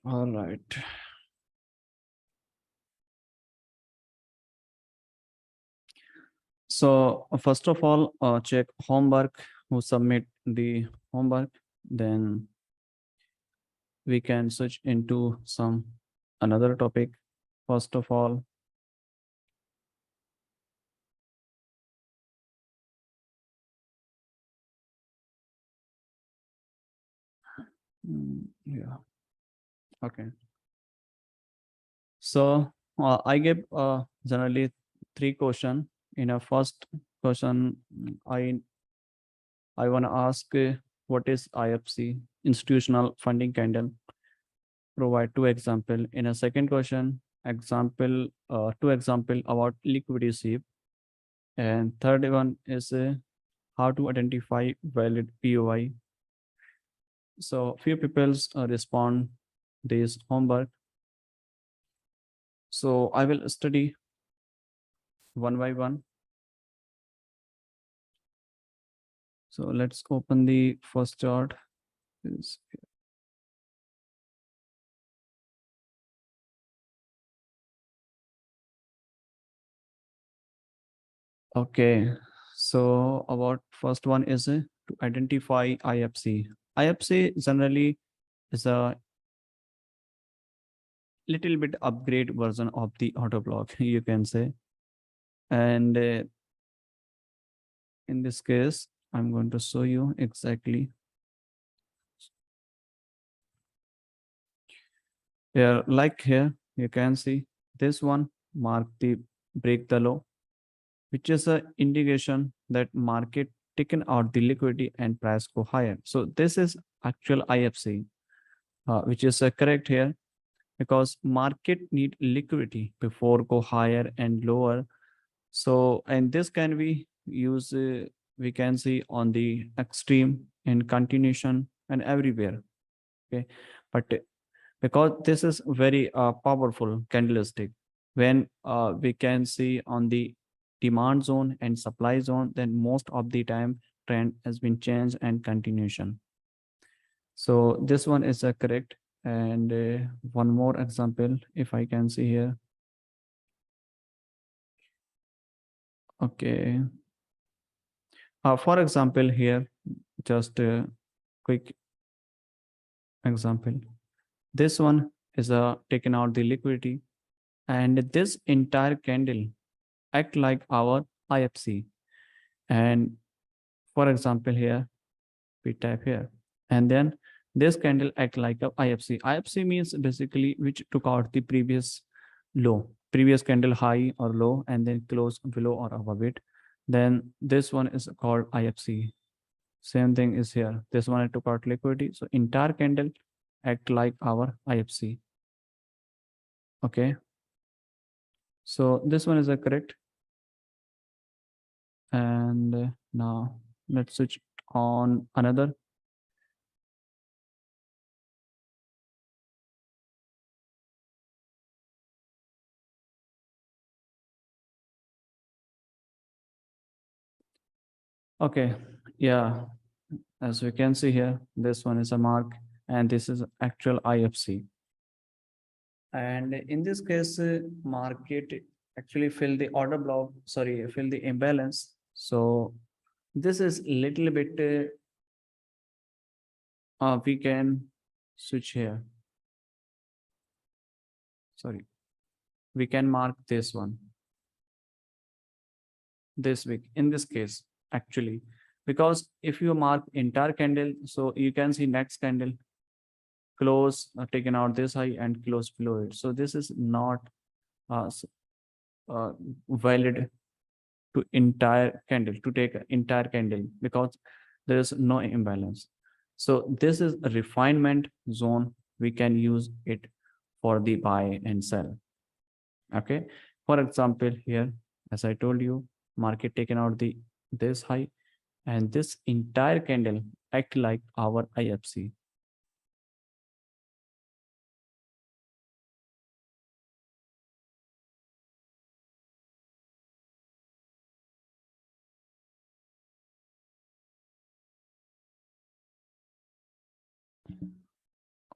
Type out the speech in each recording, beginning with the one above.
All right. So first of all, check homework, who submit the homework. Then we can switch into some another topic. First of all, yeah, okay. So I gave generally three question. In a first question, I want to ask what is IFC, institutional funding candle. Provide two example. In a second question, two example about liquidity sweep. And third one is how to identify valid POI. So few people respond this homework. So I will study one by one. So let's open the first chart. Okay, so about first one is to identify IFC. IFC generally is a little bit upgrade version of the auto block, you can say. And in this case, I'm going to show you exactly. Here, like here, you can see this one mark the break the low, which is a indication that market taken out the liquidity and price go higher. So this is actual IFC, which is correct here, because market need liquidity before go higher and lower. So, and this can be used, we can see on the extreme, in continuation, and everywhere. Okay, but because this is very powerful candlestick, when we can see on the demand zone and supply zone, then most of the time trend has been changed and continuation. So this one is correct. And one more example, if I can see here. Okay. For example, here, just a quick example. This one is taken out the liquidity, and this entire candle act like our IFC. And for example, here we type here, and then this candle act like a IFC. IFC means basically which took out the previous low, previous candle high or low, and then close below or above it. Then this one is called IFC. Same thing is here. This one I took out liquidity. So entire candle act like our IFC. Okay. So this one is correct. And now let's switch on another. Okay. Yeah. As we can see here, this one is a mark and this is actual IFC. And in this case, market actually fill the order block, sorry, fill the imbalance. So this is little bit, we can switch here. Sorry, we can mark this one this week in this case, actually, because if you mark entire candle, so you can see next candle close taken out this high and close below it. So this is not uh, uh, valid to entire candle, to take entire candle, because there is no imbalance. So this is a refinement zone. We can use it for the buy and sell. Okay. For example, here, as I told you, market taken out the this high, and this entire candle act like our IFC.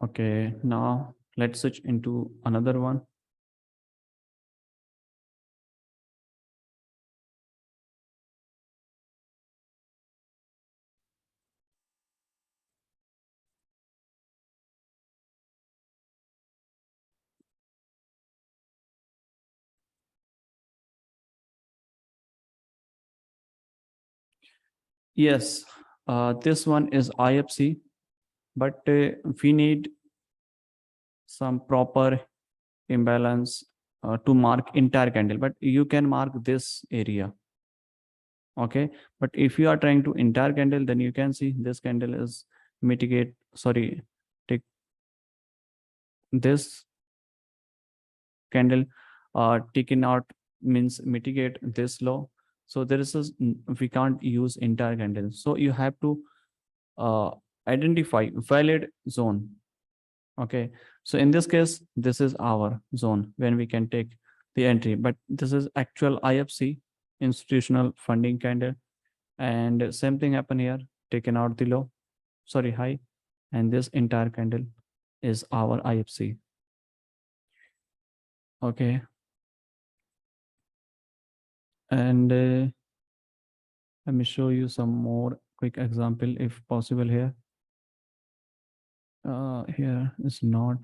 Okay, now Let's switch into another one. Yes, this one is IFC, but we need some proper imbalance to mark entire candle, but you can mark this area. Okay, but if you are trying to entire candle, then you can see this candle is mitigate, sorry, take this candle taken out means mitigate this low. So there is a, we can't use entire candle, so you have to uh, identify valid zone. Okay, so in this case, this is our zone when we can take the entry, but this is actual IFC, institutional funding candle, and same thing happen here, taken out the low, sorry, high, and this entire candle is our IFC. Okay, and let me show you some more quick example if possible here. Here is not.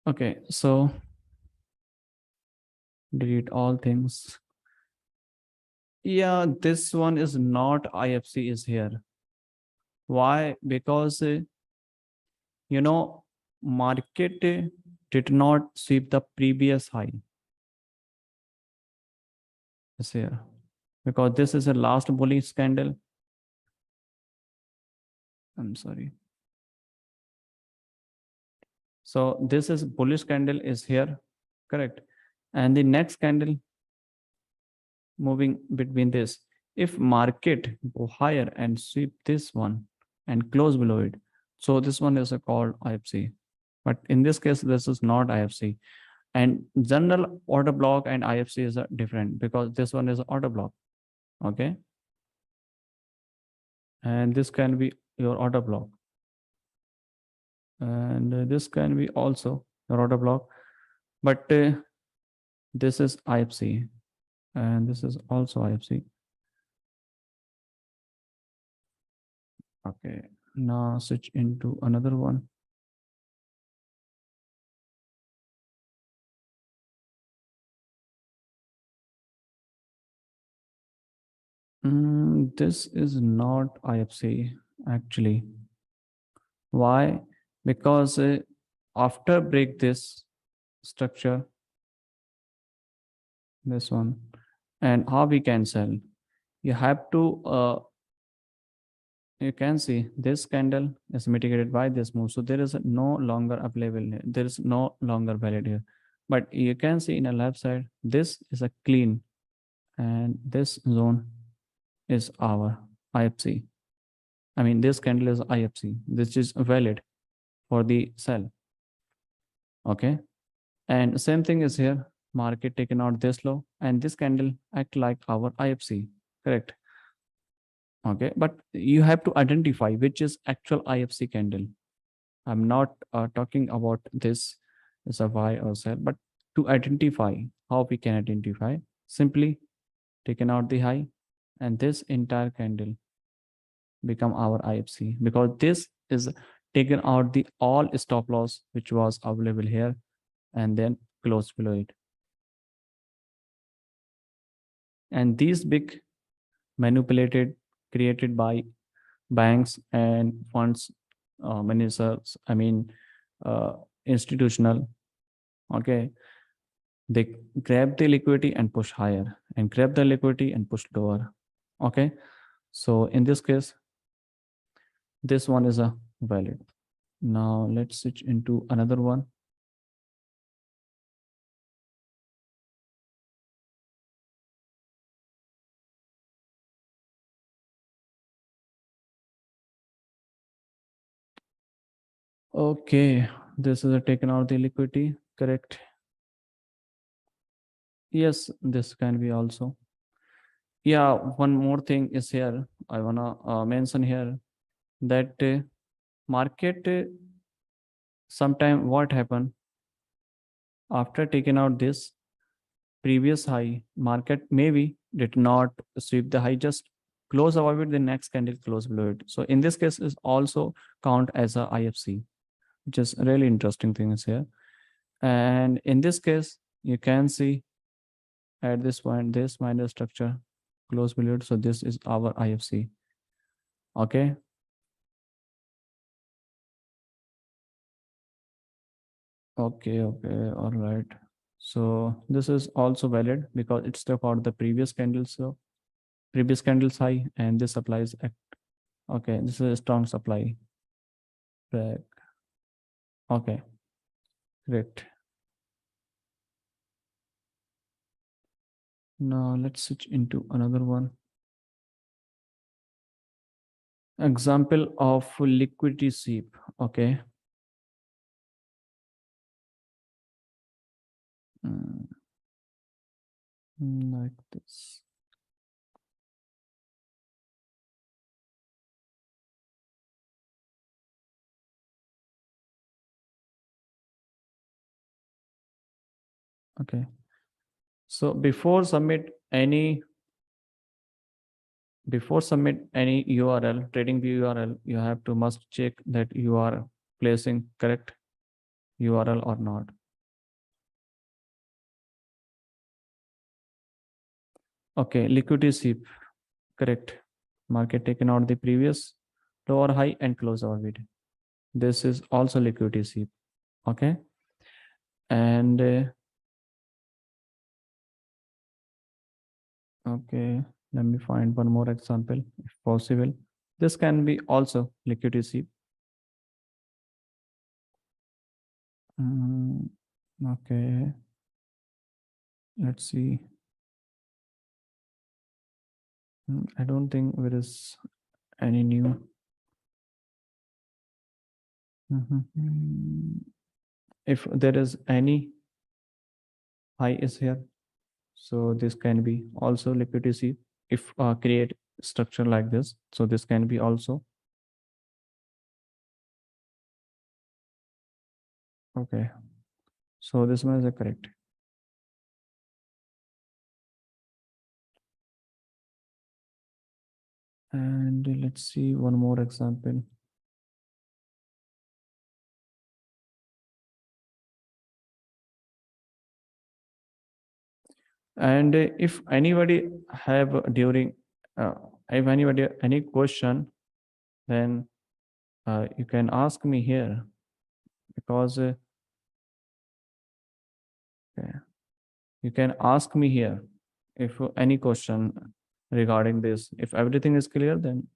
Okay, so delete all things. Yeah, this one is not IFC is here. Why? Because market did not sweep the previous high this here, because this is a last bullish candle. I'm sorry. So this is bullish candle is here, correct? And the next candle moving between this. If market go higher and sweep this one and close below it, so this one is a called IFC. But in this case, this is not IFC. And general order block and IFC is different, because this one is order block. Okay. And this can be your order block. And this can be also your order block. But this is IFC. And this is also IFC. Okay. Now switch into another one. This is not IFC actually. Why? Because after break this structure, this one, and how we can sell, you have to, you can see this candle is mitigated by this move. So there is no longer available here. There is no longer valid here. But you can see in the left side, this is a clean, and this zone is our IFC. I mean, this candle is IFC, which is valid for the sell. Okay. And same thing is here. Market taken out this low, and this candle act like our IFC. Correct. Okay. But you have to identify which is actual IFC candle. I'm not talking about this is a buy or sell, but to identify, how we can identify, simply taken out the high, and this entire candle become our IFC, because this is taken out the all stop loss which was available here and then close below it. And these big manipulated, created by banks and funds managers, I mean institutional. Okay, they grab the liquidity and push higher, and grab the liquidity and push lower. Okay, so in this case, this one is a valid. Now let's switch into another one. Okay, this is a taken out the liquidity, correct? Yes, this can be also. Yeah, one more thing is here. I wanna mention here that market sometime what happened after taking out this previous high, market maybe did not sweep the high, just close above it, the next candle close below it. So in this case is also count as a IFC, which is really interesting thing is here. And in this case, you can see at this point, this minor structure close below it. So this is our IFC. Okay. Okay. All right. So this is also valid because it's about the previous candles. So previous candles high and this applies. Okay. This is a strong supply. Right. Okay. Great. Now let's switch into another one. Example of liquidity sweep. Okay. Mm, like this. Okay. So before submit any URL, trading view URL, you have to must check that you are placing correct URL or not. Okay, liquidity sweep, correct. Market taken out the previous lower high and close our bid. This is also liquidity sweep. Okay, and okay, let me find one more example if possible. This can be also liquidity sweep. Mm, okay, let's see. I don't think there is any new. Mhm. If there is any high is here, so this can be also liquidity if create structure like this. So this can be also okay. So this one is a correct. And let's see one more example. And if anybody have during uh, if anybody any question, then you can ask me here because okay, you can ask me here if any question regarding this. If everything is clear, then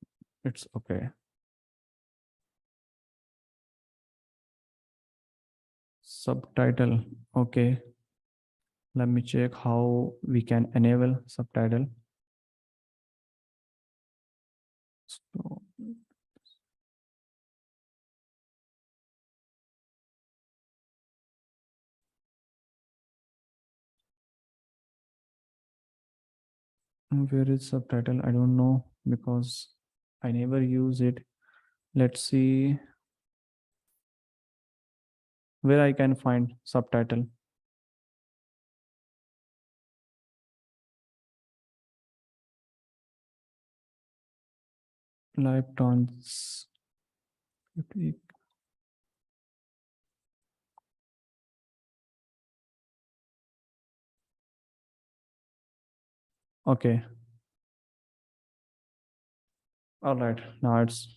it's okay. Subtitle. Okay. Let me check how we can enable subtitle. So, where is subtitle? I don't know because I never use it. Let's see where I can find subtitle. Live tones. Okay. All right. Now it's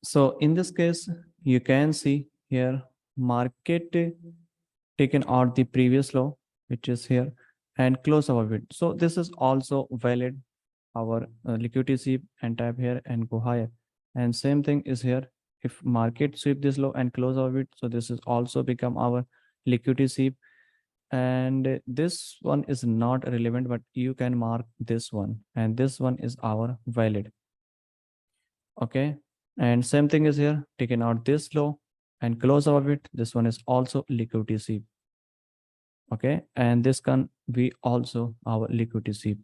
so in this case, you can see here market taken out the previous low, which is here, and close above it. So this is also valid our liquidity sweep and tap here and go higher. And same thing is here. If market sweep this low and close above it, so this is also become our liquidity sweep. And this one is not relevant, but you can mark this one, and this one is our valid. Okay, and same thing is here, taking out this low and close of it. This one is also liquidity sweep. Okay, and this can be also our liquidity sweep.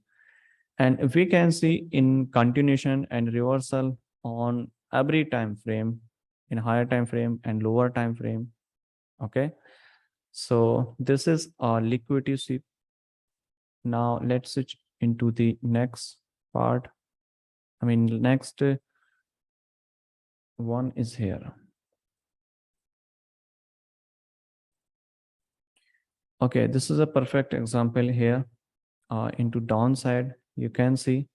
And we can see in continuation and reversal on every time frame, in higher time frame and lower time frame. Okay, so this is our liquidity sweep. Now let's switch into the next part. I mean, next one is here. Okay, this is a perfect example here. Into downside, you can see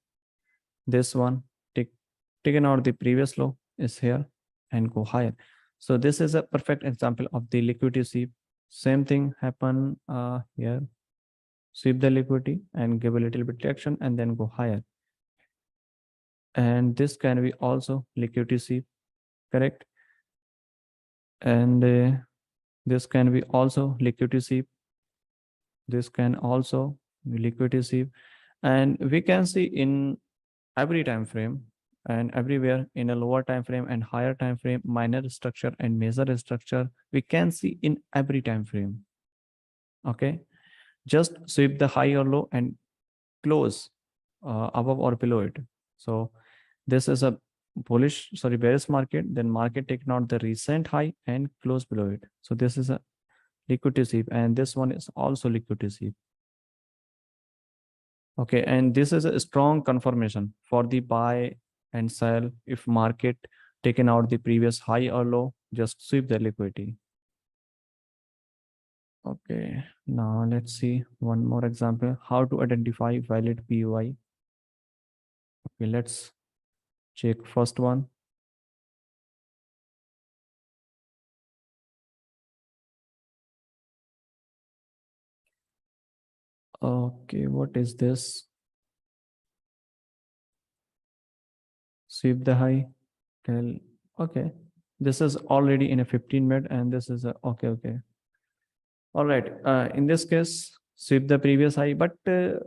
this one take, taken out the previous low is here and go higher. So this is a perfect example of the liquidity sweep. Same thing happen here. Sweep the liquidity and give a little bit reaction and then go higher. And this can be also liquidity sweep, correct? And this can be also liquidity sweep. This can also be liquidity sweep. And we can see in every time frame and everywhere, in a lower time frame and higher time frame, minor structure and major structure, we can see in every time frame. Okay, just sweep the high or low and close above or below it. So this is a bearish market, then market take out the recent high and close below it. So this is a liquidity sweep, and this one is also liquidity sweep. Okay, and this is a strong confirmation for the buy and sell. If market taken out the previous high or low, just sweep the liquidity. Okay, now let's see one more example, how to identify valid POI. Okay, let's check first one. Okay, what is this? Sweep the high. Tell, okay, this is already in a 15 minute, and this is a okay, okay. All right. In this case, sweep the previous high, but uh,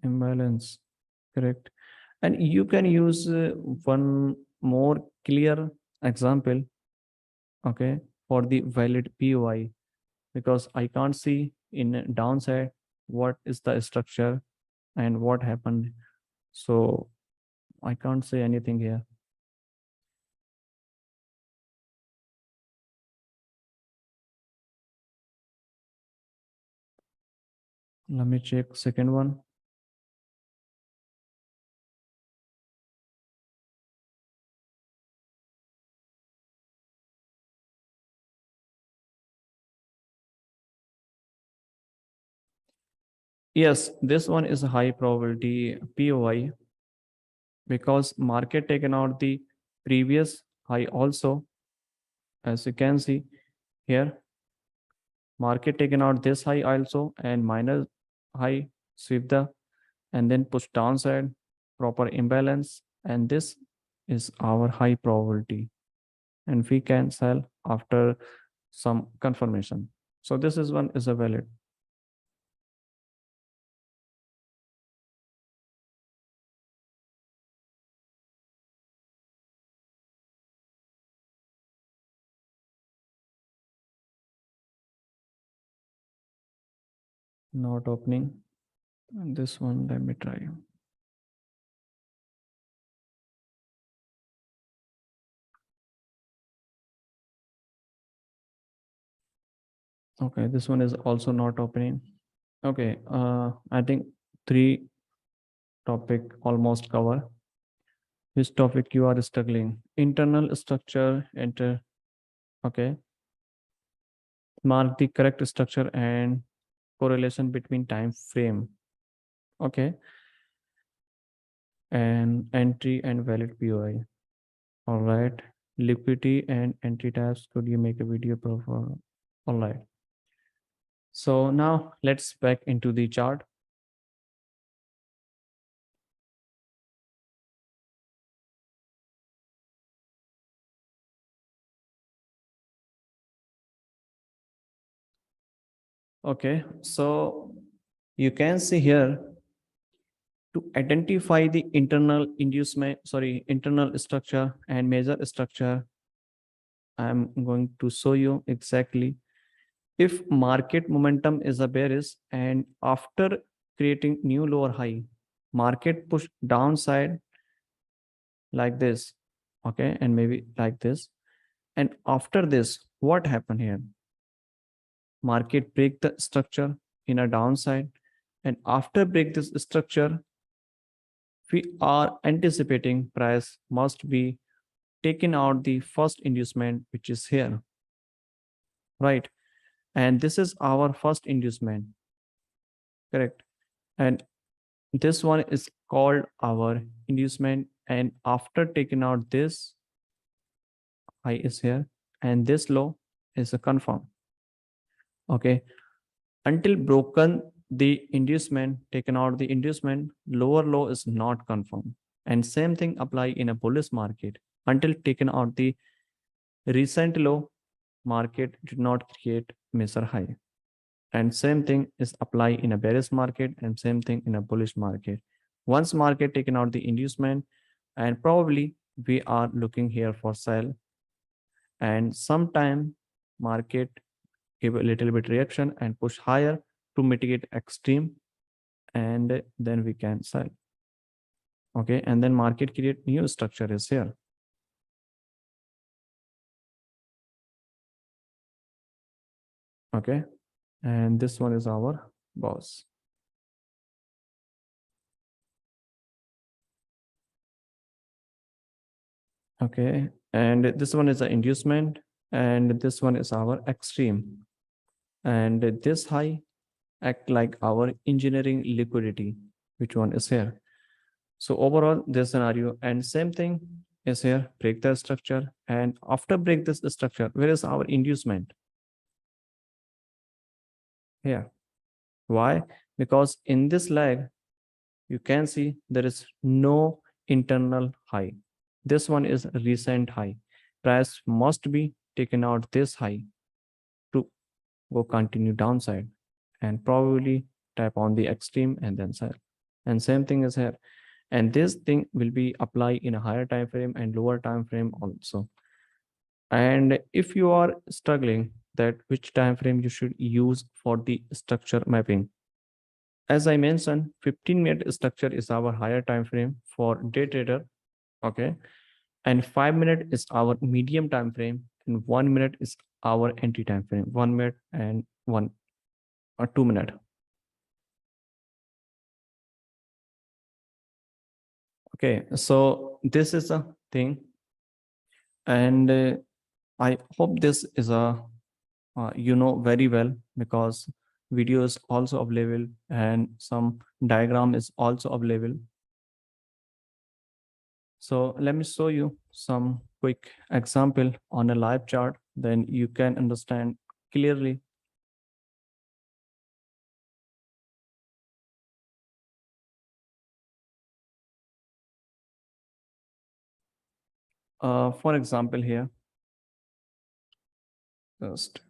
imbalance, correct? And you can use one more clear example, okay, for the valid POI, because I can't see in downside what is the structure and what happened. So I can't say anything here. Let me check second one. Yes, this one is a high probability POI because market taken out the previous high also. As you can see here, market taken out this high also and minor high, sweep the and then push downside, proper imbalance, and this is our high probability, and we can sell after some confirmation. So this is one is a valid. Not opening. And this one, let me try. Okay, this one is also not opening. Okay, I think three topic almost cover. Which topic you are struggling? Internal structure, enter. Okay, mark the correct structure and correlation between time frame. Okay, and entry and valid POI. All right, liquidity and entry types. Could you make a video profile? All right. So now let's back into the chart. Okay, so you can see here to identify the internal inducement, sorry, internal structure and major structure. I'm going to show you exactly if market momentum is a bearish and after creating new lower high, market push downside like this, okay, and maybe like this. And after this, what happened here? Market break the structure in a downside, and after break this structure, we are anticipating price must be taken out the first inducement, which is here, right? And this is our first inducement, correct? And this one is called our inducement. And after taking out this high is here, and this low is a confirm. Okay. Until broken the inducement, taken out the inducement, lower low is not confirmed. And same thing apply in a bullish market. Until taken out the recent low, market did not create major high. And same thing is apply in a bearish market and same thing in a bullish market. Once market taken out the inducement, and probably we are looking here for sell, and sometime market give a little bit reaction and push higher to mitigate extreme, and then we can sell. Okay, and then market create new structure is here. Okay, and this one is our boss. Okay, and this one is the inducement, and this one is our extreme, and this high act like our engineering liquidity, which one is here. So overall this scenario, and same thing is here, break the structure, and after break this structure, where is our inducement? Here. Why? Because in this leg you can see there is no internal high. This one is recent high. Price must be taken out this high to go continue downside, and probably tap on the extreme and then sell. And same thing is here. And this thing will be applied in a higher time frame and lower time frame also. And if you are struggling that which time frame you should use for the structure mapping, as I mentioned, 15-minute structure is our higher time frame for day trader. Okay, and 5 minute is our medium time frame, and 1 minute is our entry time frame. 1 minute and 2 minute. Okay, so this is a thing, and I hope this is a you know very well, because video is also available and some diagram is also available. So let me show you some quick example on a live chart, then you can understand clearly. For example here, just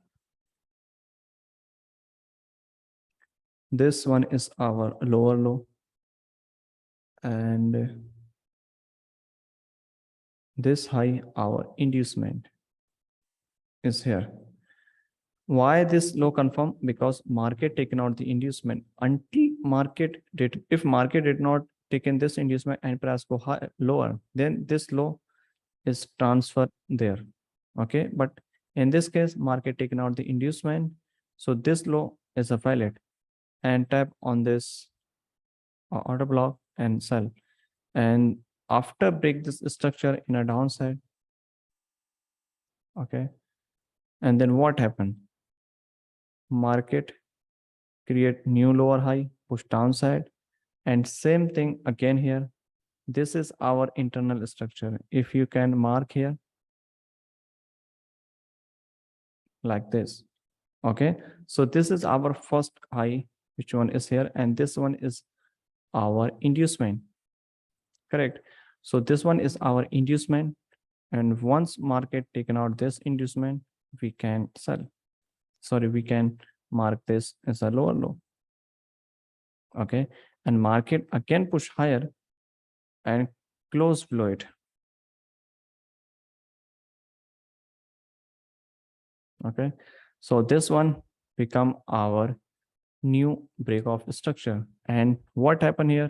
this one is our lower low, and this high our inducement is here. Why this low confirm? Because market taken out the inducement. Until market did, if market did not taken this inducement and price go high, lower, then this low is transferred there. Okay, but in this case market taken out the inducement, so this low is a valid, and tap on this order block and sell. And after break this structure in a downside, okay, and then what happened? Market create new lower high, push downside, and same thing again here. This is our internal structure. If you can mark here like this, okay, so this is our first high, which one is here, and this one is our inducement, correct? So this one is our inducement, and once market taken out this inducement, we can sell, sorry, we can mark this as a lower low. Okay, and market again push higher and close below it. Okay, so this one become our new break of structure. And what happened here?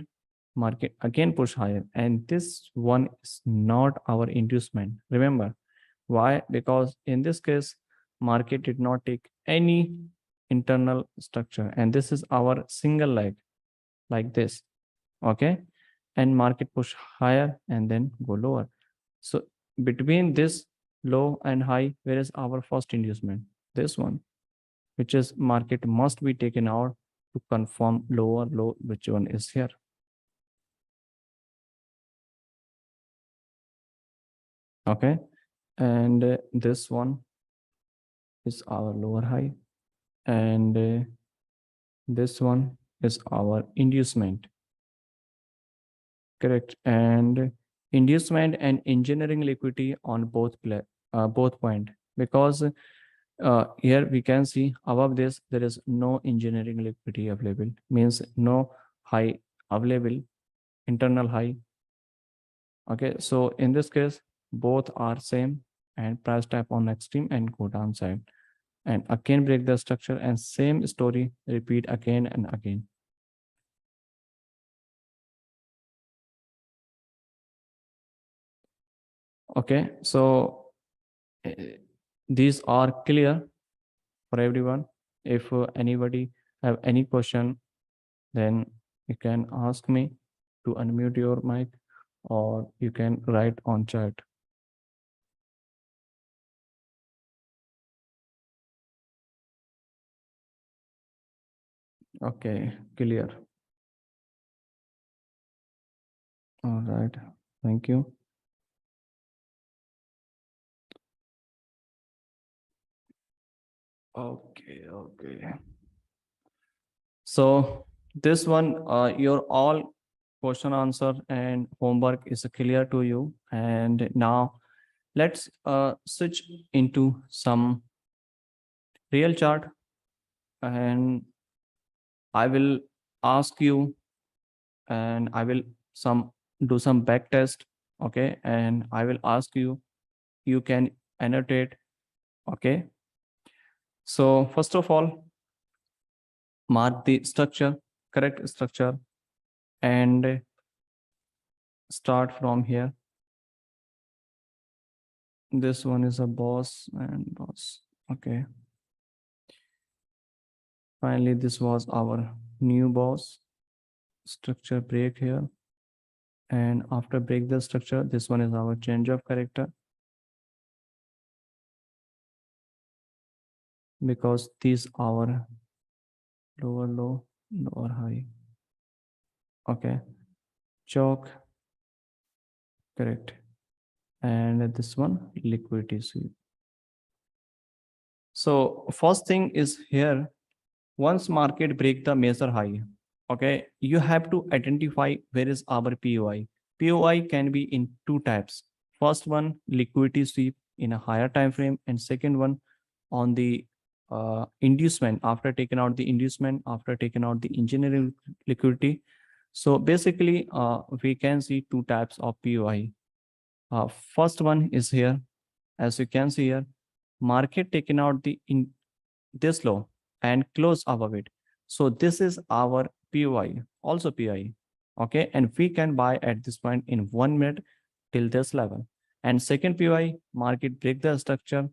Market again push higher, and this one is not our inducement. Remember why? Because in this case, market did not take any internal structure, and this is our single leg like this. Okay, and market push higher and then go lower. So between this low and high, where is our first inducement? This one, which is market must be taken out to confirm lower low, which one is here. Okay, and this one is our lower high, and this one is our inducement. Correct. And inducement and engineering liquidity on both point, because here we can see above this there is no engineering liquidity available, means no high available, internal high. Okay, so in this case both are same, and price tap on extreme and go downside, and again break the structure, and same story repeat again and again. Okay, so these are clear for everyone. If anybody have any question, then you can ask me to unmute your mic, or you can write on chat. Okay, clear. All right, thank you. Okay. So this one, your all question answer and homework is clear to you. And now let's switch into some real chart, and I will ask you, and I will some do some back test. Okay, and I will ask you, you can annotate. Okay, so first of all, mark the structure, correct structure, and start from here. This one is a boss and boss. Okay, finally this was our new boss. Structure break here, and after break the structure, this one is our change of character, because these are lower low, lower high. Okay, choke, correct, and this one liquidity sweep. So first thing is here, once market break the major high, okay, you have to identify where is our POI. POI can be in two types. First one, liquidity sweep in a higher time frame, and second one on the inducement, after taking out the inducement, after taking out the engineering liquidity. So basically, we can see two types of POI. First one is here, as you can see here, market taking out the in this low and close above it. So this is our POI, also PI. Okay, and we can buy at this point in 1 minute till this level. And second POI, market break the structure.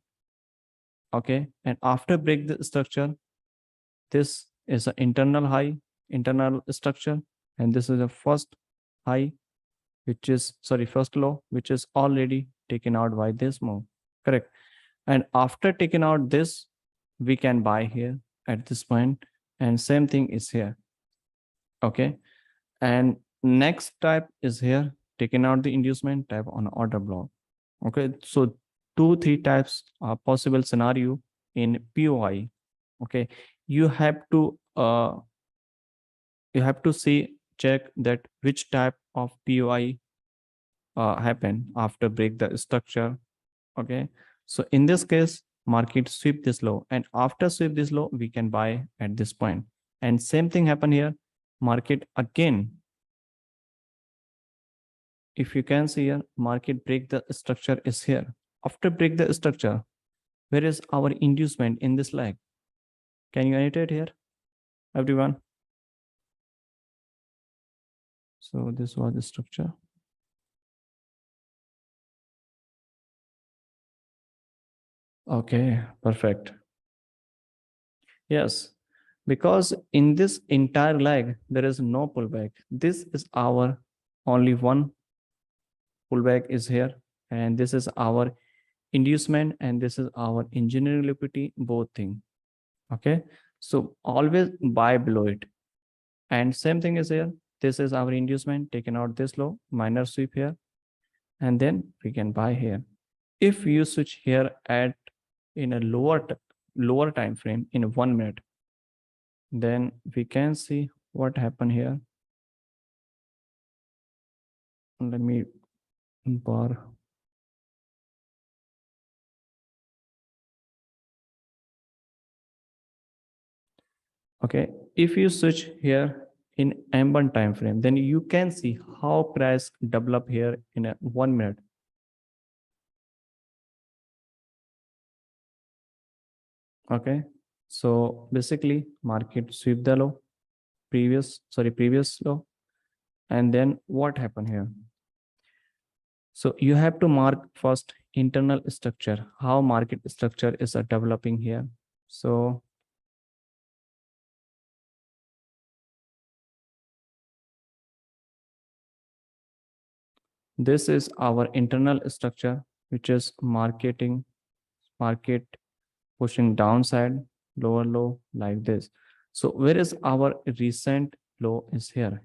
Okay, and after break the structure, this is an internal high, internal structure, and this is a first high, which is first low, which is already taken out by this move. Correct. And after taking out this, we can buy here at this point, and same thing is here. Okay, and next type is here, taking out the inducement, type on order block. Okay, so 2-3 types are possible scenario in POI. Okay, you have to see, check that which type of POI happen after break the structure. Okay, so in this case, market sweep this low, and after sweep this low we can buy at this point. And same thing happen here, market again, if you can see here, market break the structure is here. After break the structure, where is our inducement in this leg? Can you annotate here, everyone? So this was the structure. Okay, perfect. Yes, because in this entire leg, there is no pullback. This is our only one pullback is here, and this is our inducement, and this is our engineering liquidity, both thing. Okay, so always buy below it. And same thing is here. This is our inducement, taken out this low, minor sweep here, and then we can buy here. If you switch here at in a lower time frame in 1 minute, then we can see what happened here. Let me bar. Okay, if you switch here in M1 time frame, then you can see how price develop here in a 1 minute. Okay, so basically market sweep the low, previous low, and then what happened here? So you have to mark first internal structure, how market structure is developing here. So this is our internal structure, which is market pushing downside, lower low like this. So where is our recent low is here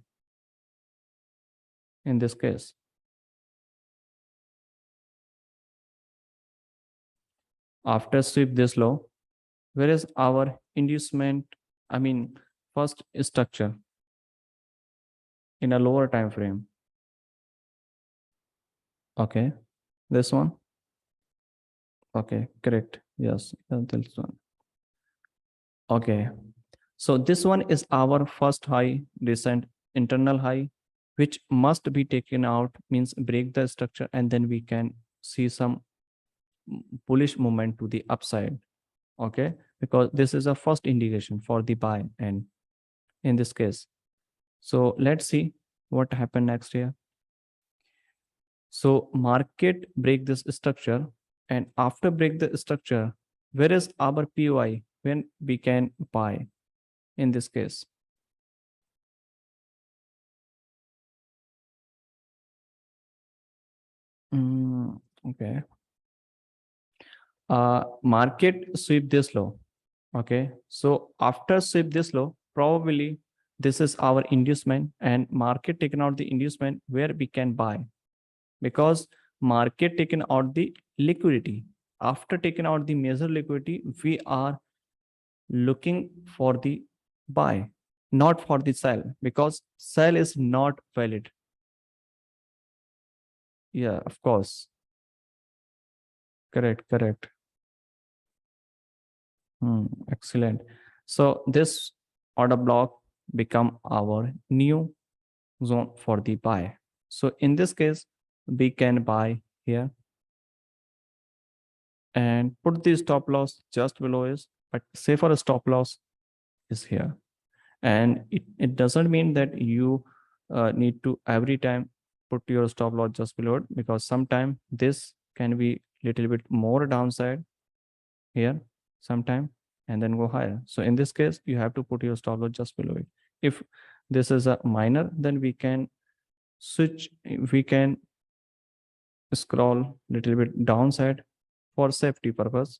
in this case. After sweep this low, where is our inducement? I mean, first structure in a lower time frame. Okay, this one. Okay, correct. Yes, this one. Okay, so this one is our first high, recent internal high, which must be taken out, means break the structure, and then we can see some bullish movement to the upside. Okay, because this is a first indication for the buy, and in this case, so let's see what happened next here. So market break this structure, and after break the structure, where is our POI when we can buy in this case? Okay. Market sweep this low. Okay. So after sweep this low, probably this is our inducement, and market taken out the inducement where we can buy, because market taken out the liquidity. After taking out the major liquidity, we are looking for the buy, not for the sell, because sell is not valid. Yeah, of course. Correct, correct. Excellent. So this order block become our new zone for the buy. So in this case, we can buy here and put the stop loss just below is, but safer stop loss is here. And it doesn't mean that you need to every time put your stop loss just below it, because sometime this can be little bit more downside here sometime and then go higher. So in this case, you have to put your stop loss just below it. If this is a minor, then we can switch, we can scroll little bit downside for safety purpose,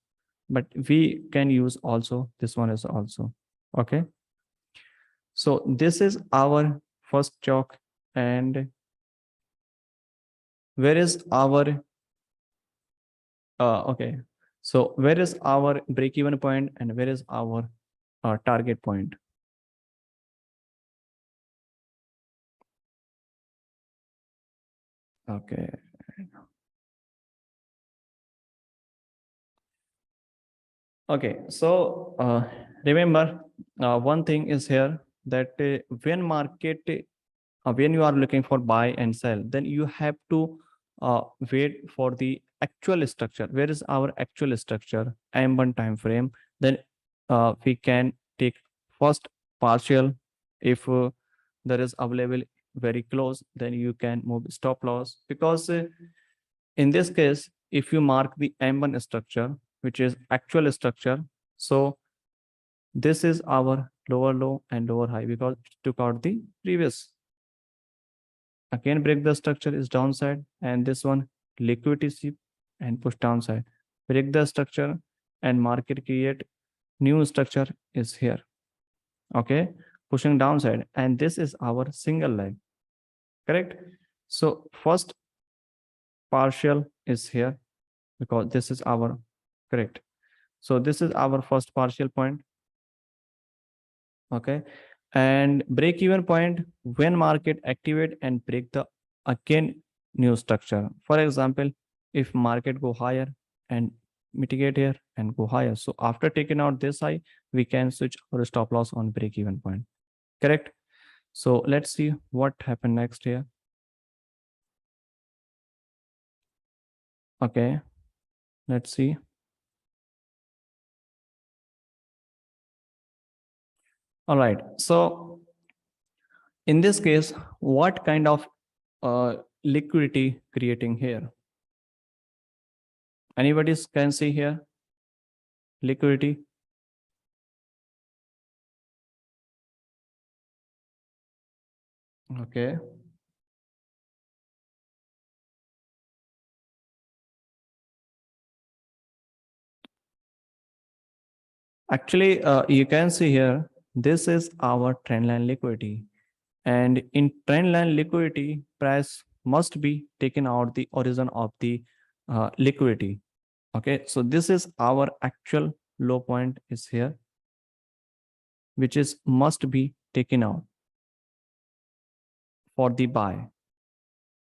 but we can use also this one is also. Okay, so this is our first chalk, and where is our okay, so where is our break even point and where is our target point? Okay, Okay, so remember one thing is here that when market when you are looking for buy and sell, then you have to wait for the actual structure. Where is our actual structure? M1 time frame. Then we can take first partial. If there is available very close, then you can move stop loss, because in this case, if you mark the M1 structure, which is actual structure, so this is our lower low and lower high because it took out the previous. Again, break the structure is downside, and this one liquidity sweep and push downside. Break the structure and market create new structure is here. Okay, pushing downside, and this is our single leg. Correct. So first partial is here because this is our correct. So this is our first partial point. Okay, and break even point when market activate and break the again new structure. For example, if market go higher and mitigate here and go higher, so after taking out this high, we can switch our stop loss on break even point. Correct. So let's see what happened next here. Okay, let's see. All right, so in this case, what kind of liquidity creating here? Anybody can see here liquidity? Okay. Actually, you can see here, this is our trendline liquidity. And in trendline liquidity, price must be taken out the origin of the liquidity. Okay, so this is our actual low point is here, which is must be taken out for the buy.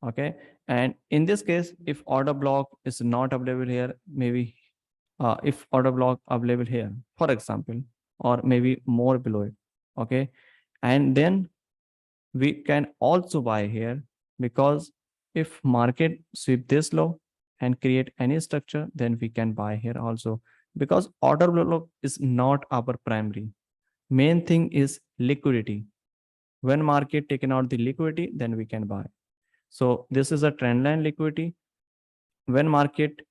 Okay, and in this case, if order block is not available here, maybe if order block available here, for example, or maybe more below it. Okay, and then we can also buy here, because if market sweep this low and create any structure, then we can buy here also, because order block is not our primary. Main thing is liquidity. When market taken out the liquidity, then we can buy. So this is a trend line liquidity. When market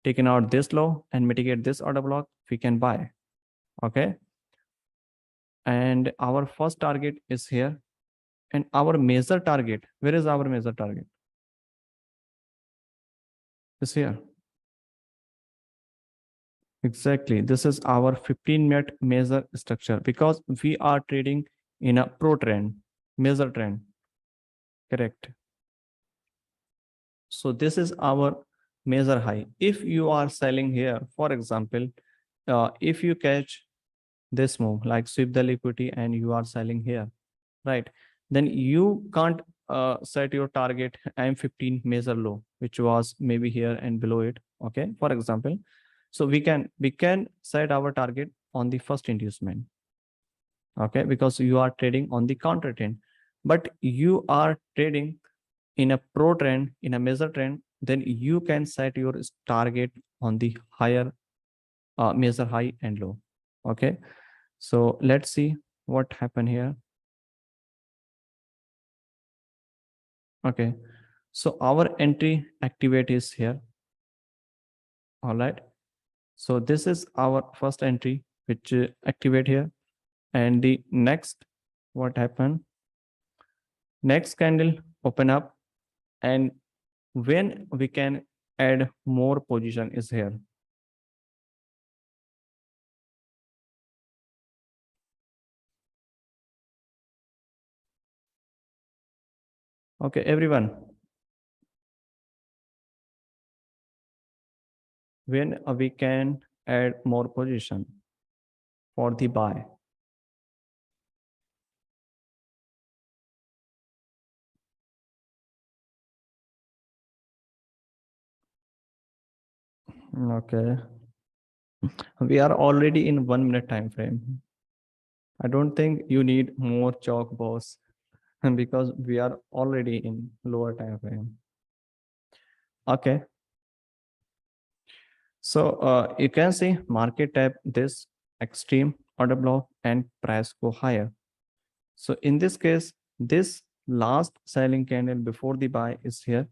taken out this low and mitigate this order block, we can buy. Okay, and our first target is here, and our major target, where is our major target? Is here. Exactly. This is our 15-minute major structure, because we are trading in a pro trend, major trend. Correct. So this is our major high. If you are selling here, for example, if you catch this move, like sweep the liquidity and you are selling here, right? Then you can't set your target M15 major low, which was maybe here and below it. Okay, for example. So we can set our target on the first inducement. Okay, because you are trading on the counter trend, but you are trading in a pro trend, in a major trend, then you can set your target on the higher major high and low. Okay, so let's see what happened here. Okay, so our entry activate is here. All right, so this is our first entry which activate here, and the next what happened, next candle open up, and when we can add more position is here. Okay, everyone, when we can add more position for the buy. Okay, We are already in 1 minute time frame. I don't think you need more chalk, boss, because we are already in lower time frame. Okay. So you can see market tap this extreme order block and price go higher. So in this case, this last selling candle before the buy is here,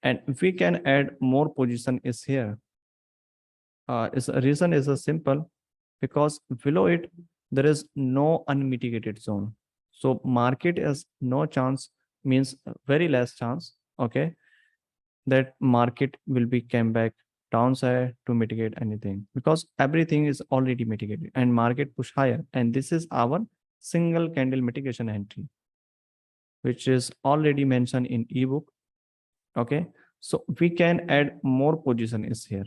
and we can add more position is here. Is a reason is a simple, because below it there is no unmitigated zone. So market has no chance, means very less chance. Okay, that market will be came back downside to mitigate anything, because everything is already mitigated and market push higher, and this is our single candle mitigation entry, which is already mentioned in ebook. Okay, so we can add more position is here.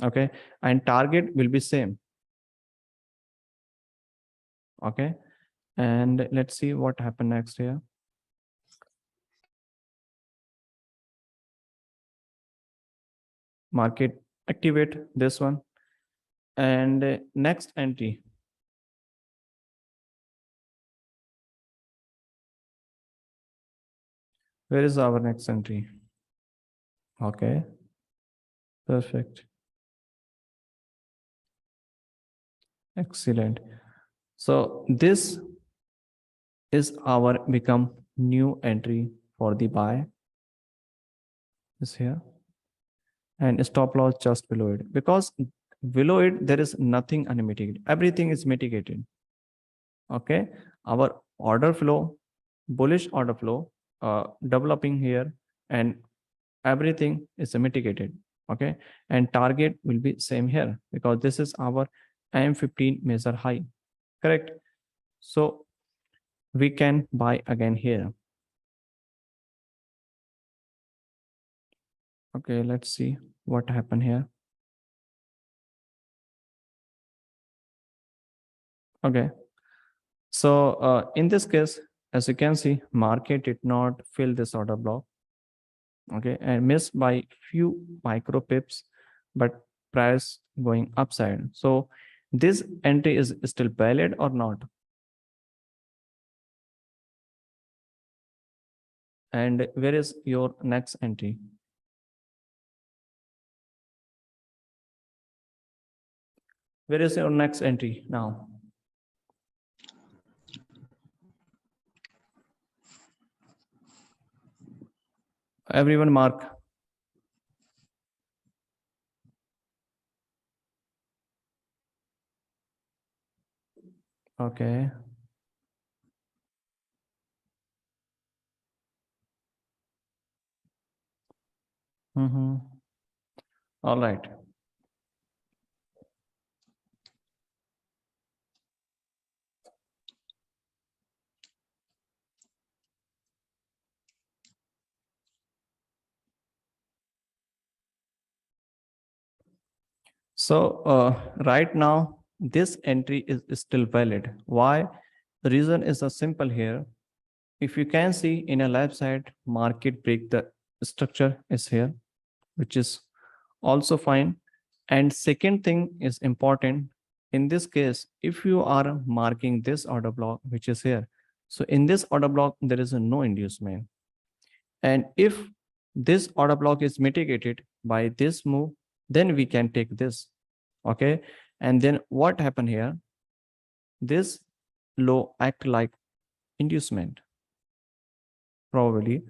Okay, and target will be same. Okay, and let's see what happened next here. Market activate this one, and next entry. Where is our next entry? Okay, perfect. Excellent. So this is our become new entry for the buy is here, and stop loss just below it, because below it there is nothing unmitigated, everything is mitigated. Okay, our order flow, bullish order flow, developing here, and everything is mitigated. Okay, and target will be same here, because this is our M15 measure high. Correct. So we can buy again here. Okay, let's see what happened here. Okay, so in this case, as you can see, market did not fill this order block. Okay, and missed by few micro pips, but price going upside. So this entry is still valid or not? And where is your next entry? Where is your next entry now? Everyone mark. Okay. All right. So right now, this entry is still valid. Why? The reason is a simple here. If you can see in a left side, market break the structure is here, which is also fine. And second thing is important. In this case, if you are marking this order block, which is here, so in this order block, there is a no inducement. And if this order block is mitigated by this move, then we can take this. Okay, and then what happened here? This low act like inducement probably,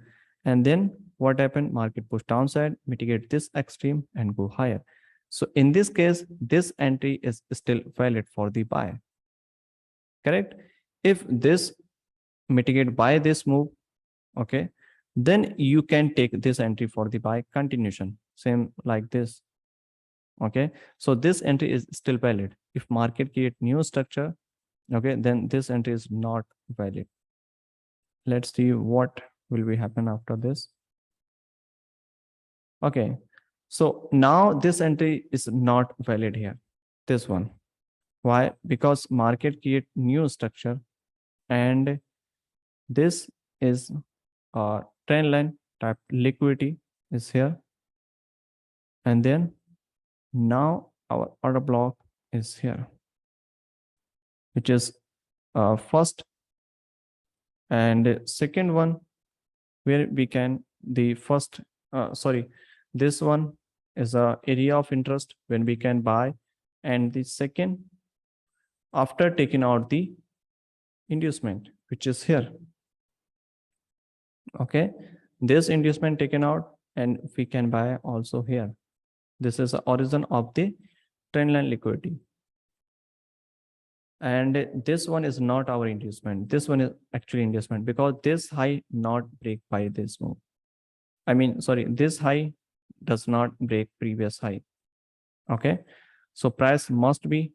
and then what happened? Market push downside, mitigate this extreme and go higher. So in this case, this entry is still valid for the buy. Correct. If this mitigate by this move, okay, then you can take this entry for the buy continuation, same like this. Okay, so this entry is still valid. If market create new structure, okay, then this entry is not valid. Let's see what will be happen after this. Okay, so now this entry is not valid here, this one. Why? Because market create new structure, and this is a trend line type liquidity is here, and then Now our order block is here, which is first and second one, where we can the first sorry, this one is a area of interest when we can buy, and the second after taking out the inducement, which is here. Okay, this inducement taken out and we can buy also here. This is the origin of the trend line liquidity. And this one is not our inducement. This one is actually inducement because this high not break by this move. I mean, sorry, this high does not break previous high. Okay, so price must be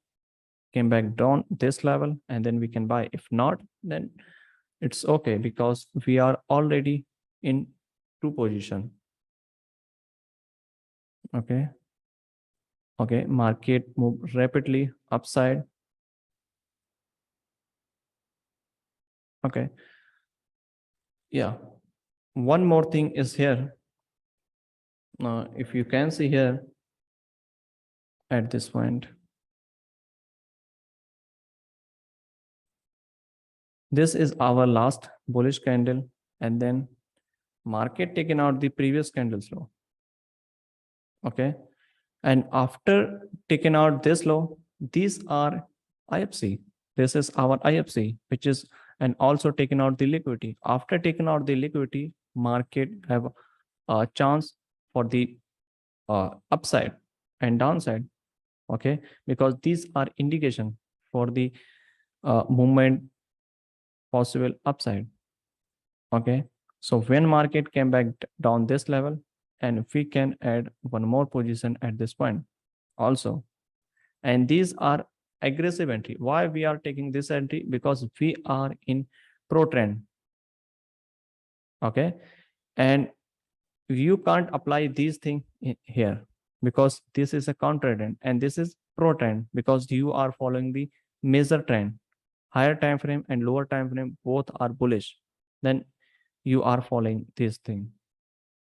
came back down this level and then we can buy. If not, then it's okay because we are already in two position. Okay, okay, market move rapidly upside. Okay, yeah, one more thing is here. If you can see here at this point, this is our last bullish candle, and then market taken out the previous candle's low. Okay, and after taking out this low, these are IFC. This is our IFC, which is, and also taking out the liquidity. After taking out the liquidity, market have a chance for the upside and downside. Okay, because these are indication for the movement possible upside. Okay, so when market came back down this level, and we can add one more position at this point also, and these are aggressive entry. Why we are taking this entry? Because we are in pro trend. Okay, and you can't apply these things here because this is a counter trend and this is pro trend because you are following the major trend. Higher time frame and lower time frame both are bullish, then you are following this thing.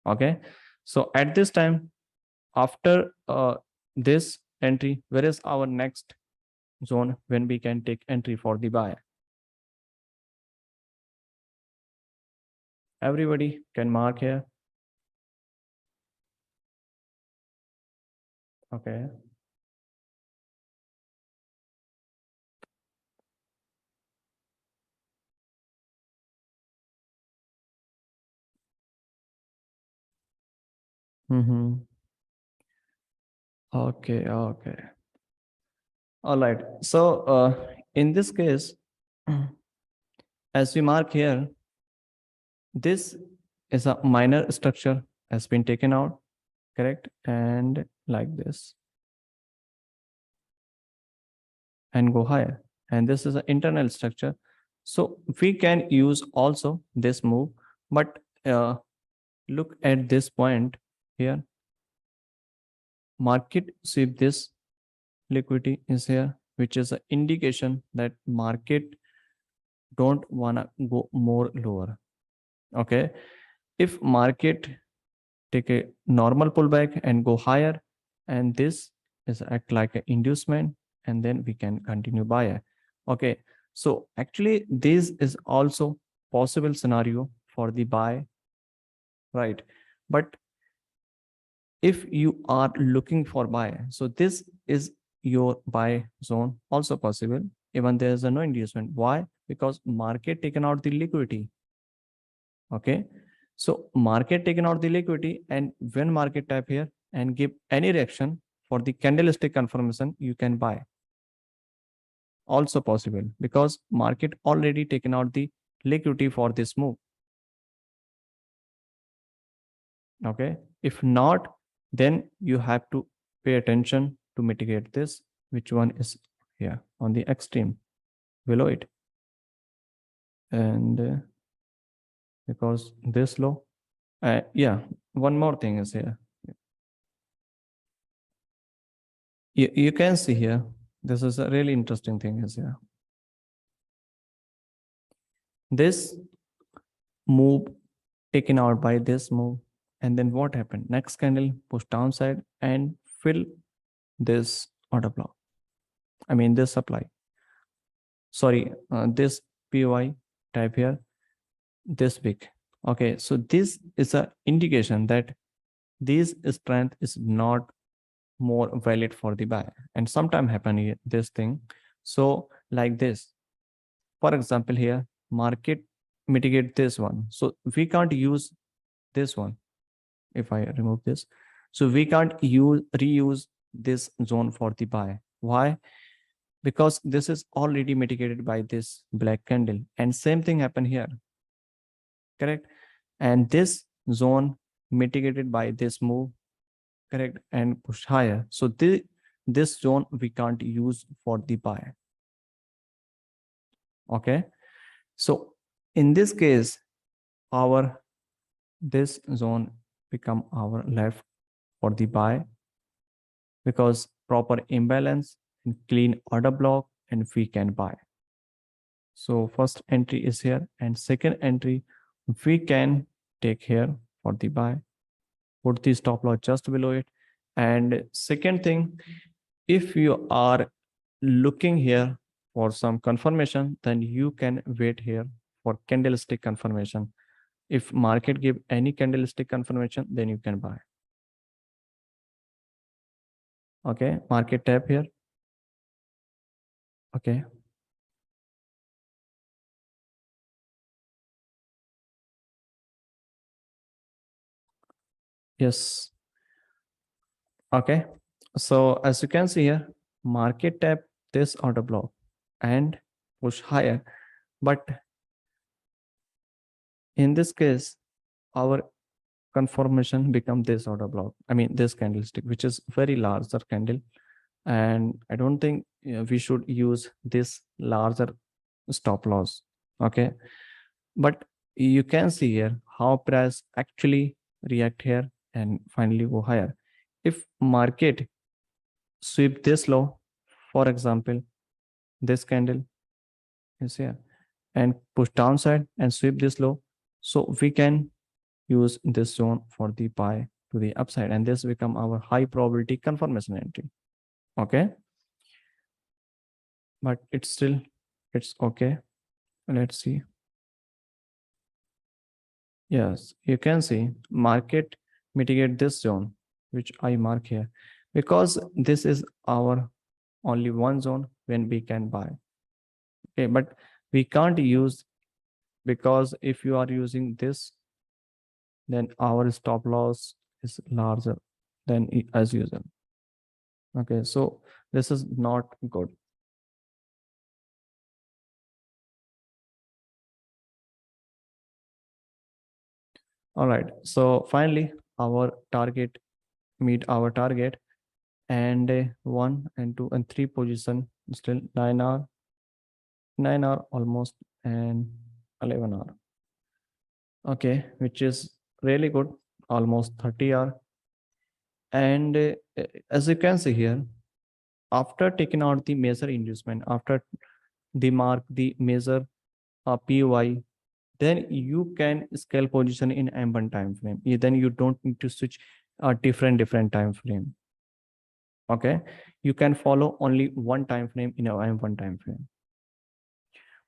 Okay, so at this time, after this entry, where is our next zone when we can take entry for the buy? Everybody can mark here. Okay, okay, okay, all right. So in this case, as we mark here, this is a minor structure has been taken out, correct? And like this, and go higher. And this is an internal structure. So we can use also this move, but look at this point here. Market sweep this liquidity is here, which is an indication that market don't wanna go more lower. Okay, if market take a normal pullback and go higher, and this is act like an inducement, and then we can continue buyer. Okay, so actually this is also possible scenario for the buy, right? But if you are looking for buy, so this is your buy zone also possible even there is a no inducement. Why? Because market taken out the liquidity. Okay, so market taken out the liquidity, and when market tap here and give any reaction for the candlestick confirmation, you can buy. Also possible because market already taken out the liquidity for this move. Okay, if not, then you have to pay attention to mitigate this. Which one is here on the extreme below it, and because this low, yeah, one more thing is here. You can see here, this is a really interesting thing is here. This move taken out by this move, and then what happened? Next candle push downside and fill this order block. I mean this supply. Sorry, this POI type here, this big. Okay, so this is a indication that this strength is not more valid for the buy, and sometime happen here this thing. So like this, for example, here market mitigate this one, so we can't use this one. If I remove this, so we can't use reuse this zone for the buy. Why? Because this is already mitigated by this black candle, and same thing happen here, correct? And this zone mitigated by this move, correct, and push higher. So this zone we can't use for the buy. Okay, so in this case, our this zone become our left for the buy, because proper imbalance and clean order block, and we can buy. So first entry is here, and second entry we can take here for the buy. Put the stop loss just below it. And second thing, if you are looking here for some confirmation, then you can wait here for candlestick confirmation. If market give any candlestick confirmation, then you can buy. Okay, market tap here. Okay. Yes. Okay. So as you can see here, market tap this order block and push higher. But in this case, our confirmation become this order block. I mean, this candlestick, which is very larger candle. And I don't think we should use this larger stop loss. Okay. But you can see here how price actually react here and finally go higher. If market sweep this low, for example, this candle is here, and push downside and sweep this low, so we can use this zone for the buy to the upside, and this become our high probability confirmation entry. Okay, but it's okay. Let's see. Yes, you can see market mitigate this zone, which I mark here, because this is our only one zone when we can buy. Okay, but we can't use, because if you are using this, then our stop loss is larger than as usual. Okay, so this is not good. All right, so finally our target meet our target, and 1 and 2 and 3 position still 9 hour, 9 hour almost, and 11 hour. Okay, which is really good, almost 30 hour. And as you can see here, after taking out the major inducement, after the mark the major POI, then you can scale position in M1 time frame. Then you don't need to switch a different time frame. Okay, you can follow only one time frame in a M1 time frame.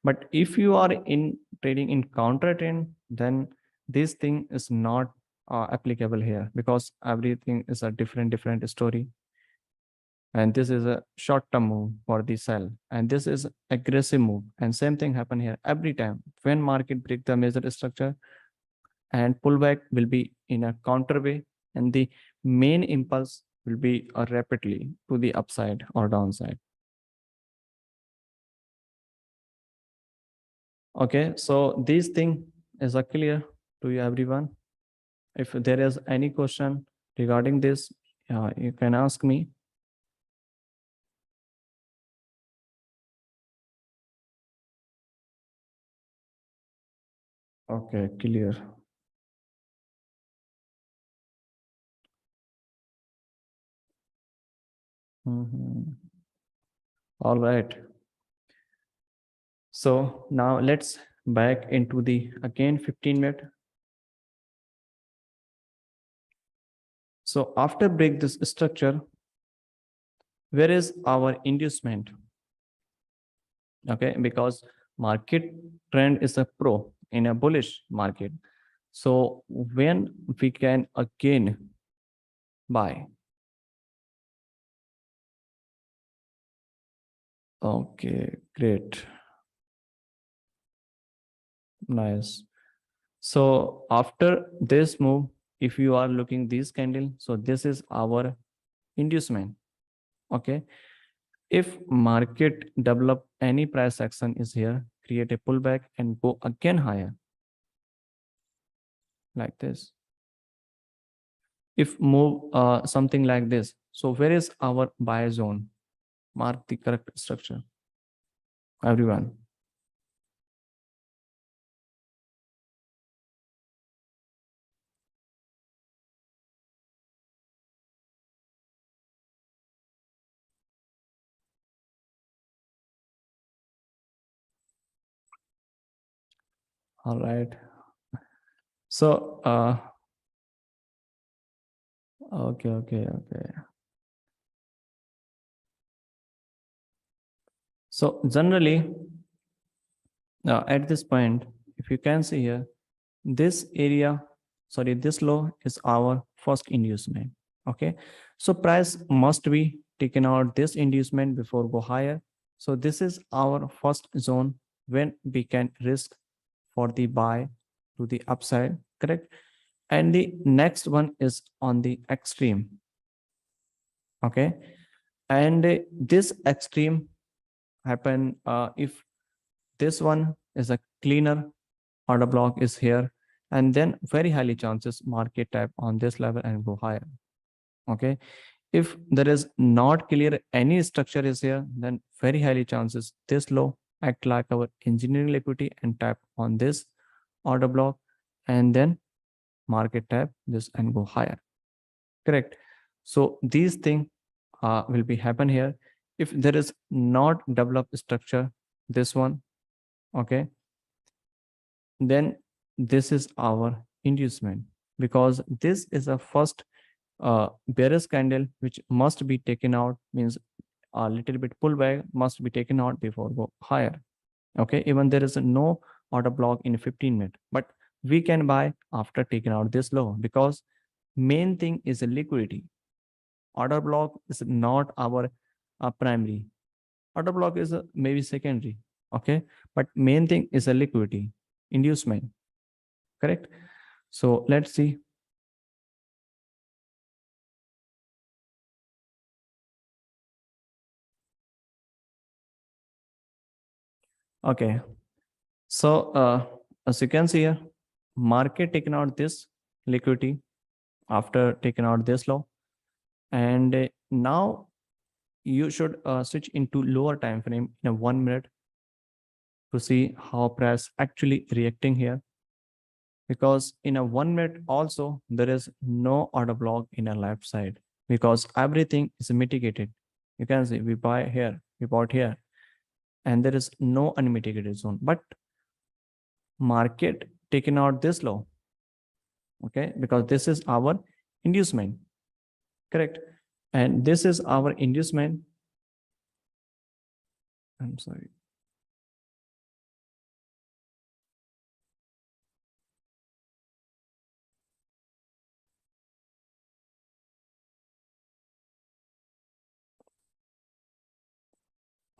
But if you are in trading in counter trend, then this thing is not applicable here, because everything is a different story. And this is a short-term move for the sell, and this is aggressive move. And same thing happen here every time when market break the major structure, and pullback will be in a counter way, and the main impulse will be rapidly to the upside or downside. Okay, so this thing is a clear to you everyone. If there is any question regarding this, you can ask me. Okay, clear. Mhm. All right. So now let's back into the again 15-minute. So after break this structure, Where is our inducement? Okay, because market trend is a pro in a bullish market. So when we can again buy. Okay, great. Nice. So after this move, if you are looking this candle, so this is our inducement. Okay. If market develop any price action is here, create a pullback and go again higher like this. If move something like this, so where is our buy zone? Mark the correct structure, everyone. All right. So, okay. So generally, at this point, if you can see here, this area, sorry, this low is our first inducement. Okay. So price must be taken out this inducement before go higher. So this is our first zone when we can risk for the buy to the upside, correct? And the next one is on the extreme. Okay. And this extreme happen if this one is a cleaner order block is here, and then very highly chances market tap on this level and go higher. Okay. If there is not clear any structure is here, then very highly chances this low act like our engineering liquidity and tap on this order block, and then market tap this and go higher, correct? So these things will be happen here. If there is not developed structure, this one, okay, then this is our inducement, because this is a first bearish candle which must be taken out, means a little bit pullback must be taken out before go higher. Okay, even there is no order block in 15 minutes, but we can buy after taking out this low, because main thing is a liquidity. Order block is not our primary. Order block is maybe secondary. Okay, but main thing is a liquidity inducement, correct? So let's see. Okay, so as you can see here, market taken out this liquidity after taking out this low, and now you should switch into lower time frame in a 1 minute to see how price actually reacting here, because in a 1 minute also there is no order block in a left side, because everything is mitigated. You can see we buy here, we bought here, and there is no unmitigated zone, but market taking out this low. Okay, because this is our inducement, correct? And this is our inducement. I'm sorry.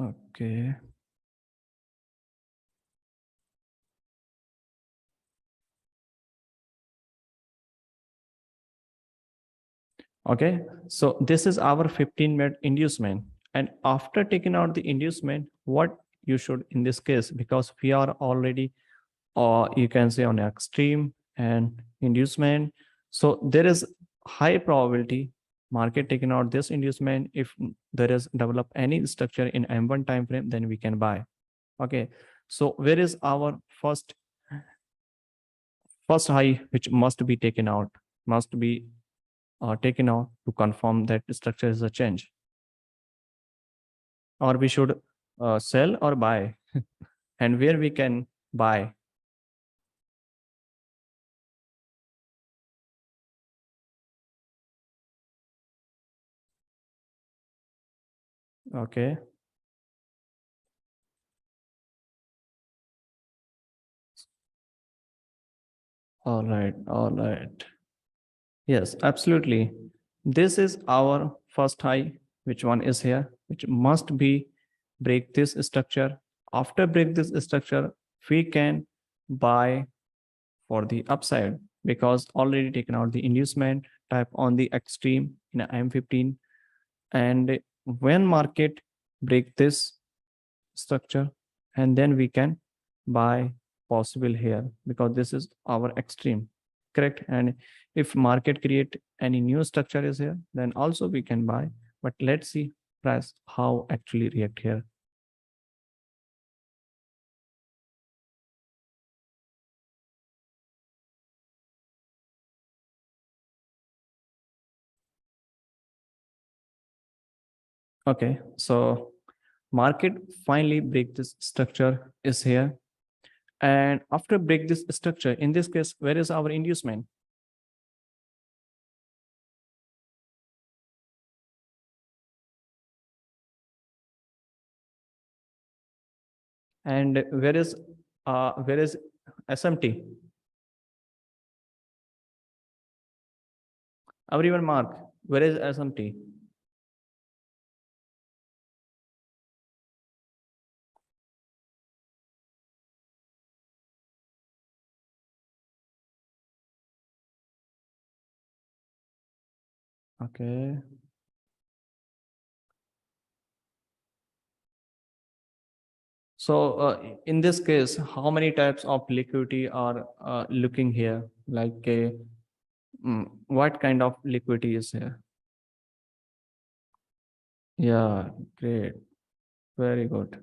Okay. Okay, so this is our 15-minute inducement. And after taking out the inducement, what you should in this case, because we are already, or you can say on extreme and inducement. So there is high probability market taking out this inducement. If there is develop any structure in M1 time frame, then we can buy. Okay, so where is our first high which must be taken out, must be taken out to confirm that the structure is a change, or we should sell or buy, and where we can buy. Okay. All right. All right. Yes, absolutely. This is our first high. Which one is here? Which must be break this structure. After break this structure, we can buy for the upside because already taken out the inducement type on the extreme in a M15. And when market break this structure, and then we can buy possible here because this is our extreme, correct? And if market create any new structure is here, then also we can buy. But let's see price how actually react here. Okay, so market finally break this structure is here. And after break this structure, in this case, where is our inducement? And where is SMT? Everyone mark, where is SMT? Okay. So in this case, how many types of liquidity are looking here? Like what kind of liquidity is here? Yeah, great. Very good.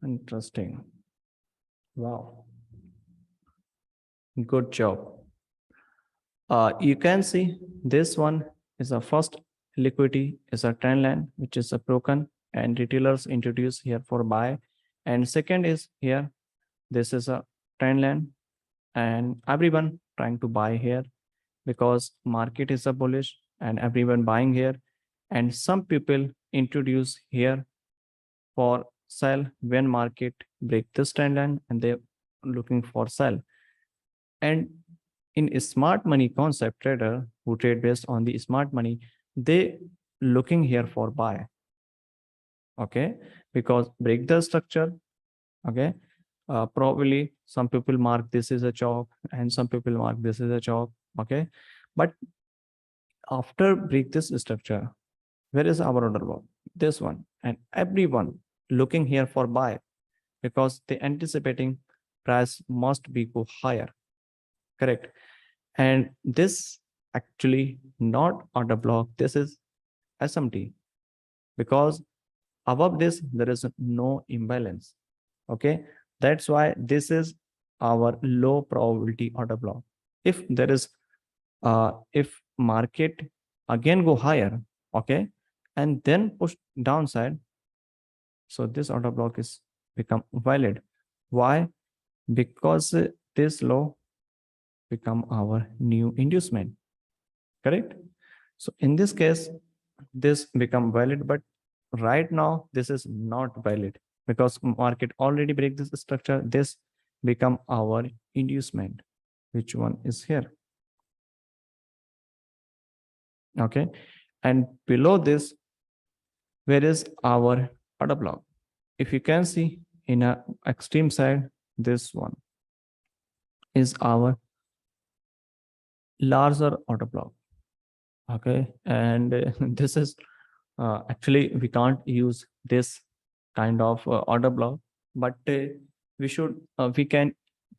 Interesting. Wow. Good job. You can see this one is a first liquidity is a trend line, which is a broken and retailers introduce here for buy. And second is here, this is a trend line and everyone trying to buy here because market is a bullish and everyone buying here. And some people introduce here for sell when market break this trend line and they're looking for sell. And in a smart money concept, trader who trade based on the smart money, they looking here for buy. Okay, because break the structure. Okay, probably some people mark this is a chalk and some people mark this is a chalk. Okay, but after break this structure, where is our order block? This one, and everyone looking here for buy because they anticipating price must be go higher. Correct. And this actually not order block. This is SMT because above this there is no imbalance. Okay, that's why this is our low probability order block. If there is if market again go higher, okay, and then push downside, so this order block is become valid. Why? Because this low become our new inducement, correct? So in this case, this become valid, but right now this is not valid because market already break this structure. This become our inducement. Which one is here? Okay, and below this, where is our order block? If you can see in a extreme side, this one is our larger order block. Okay, and this is actually we can't use this kind of order block, but we can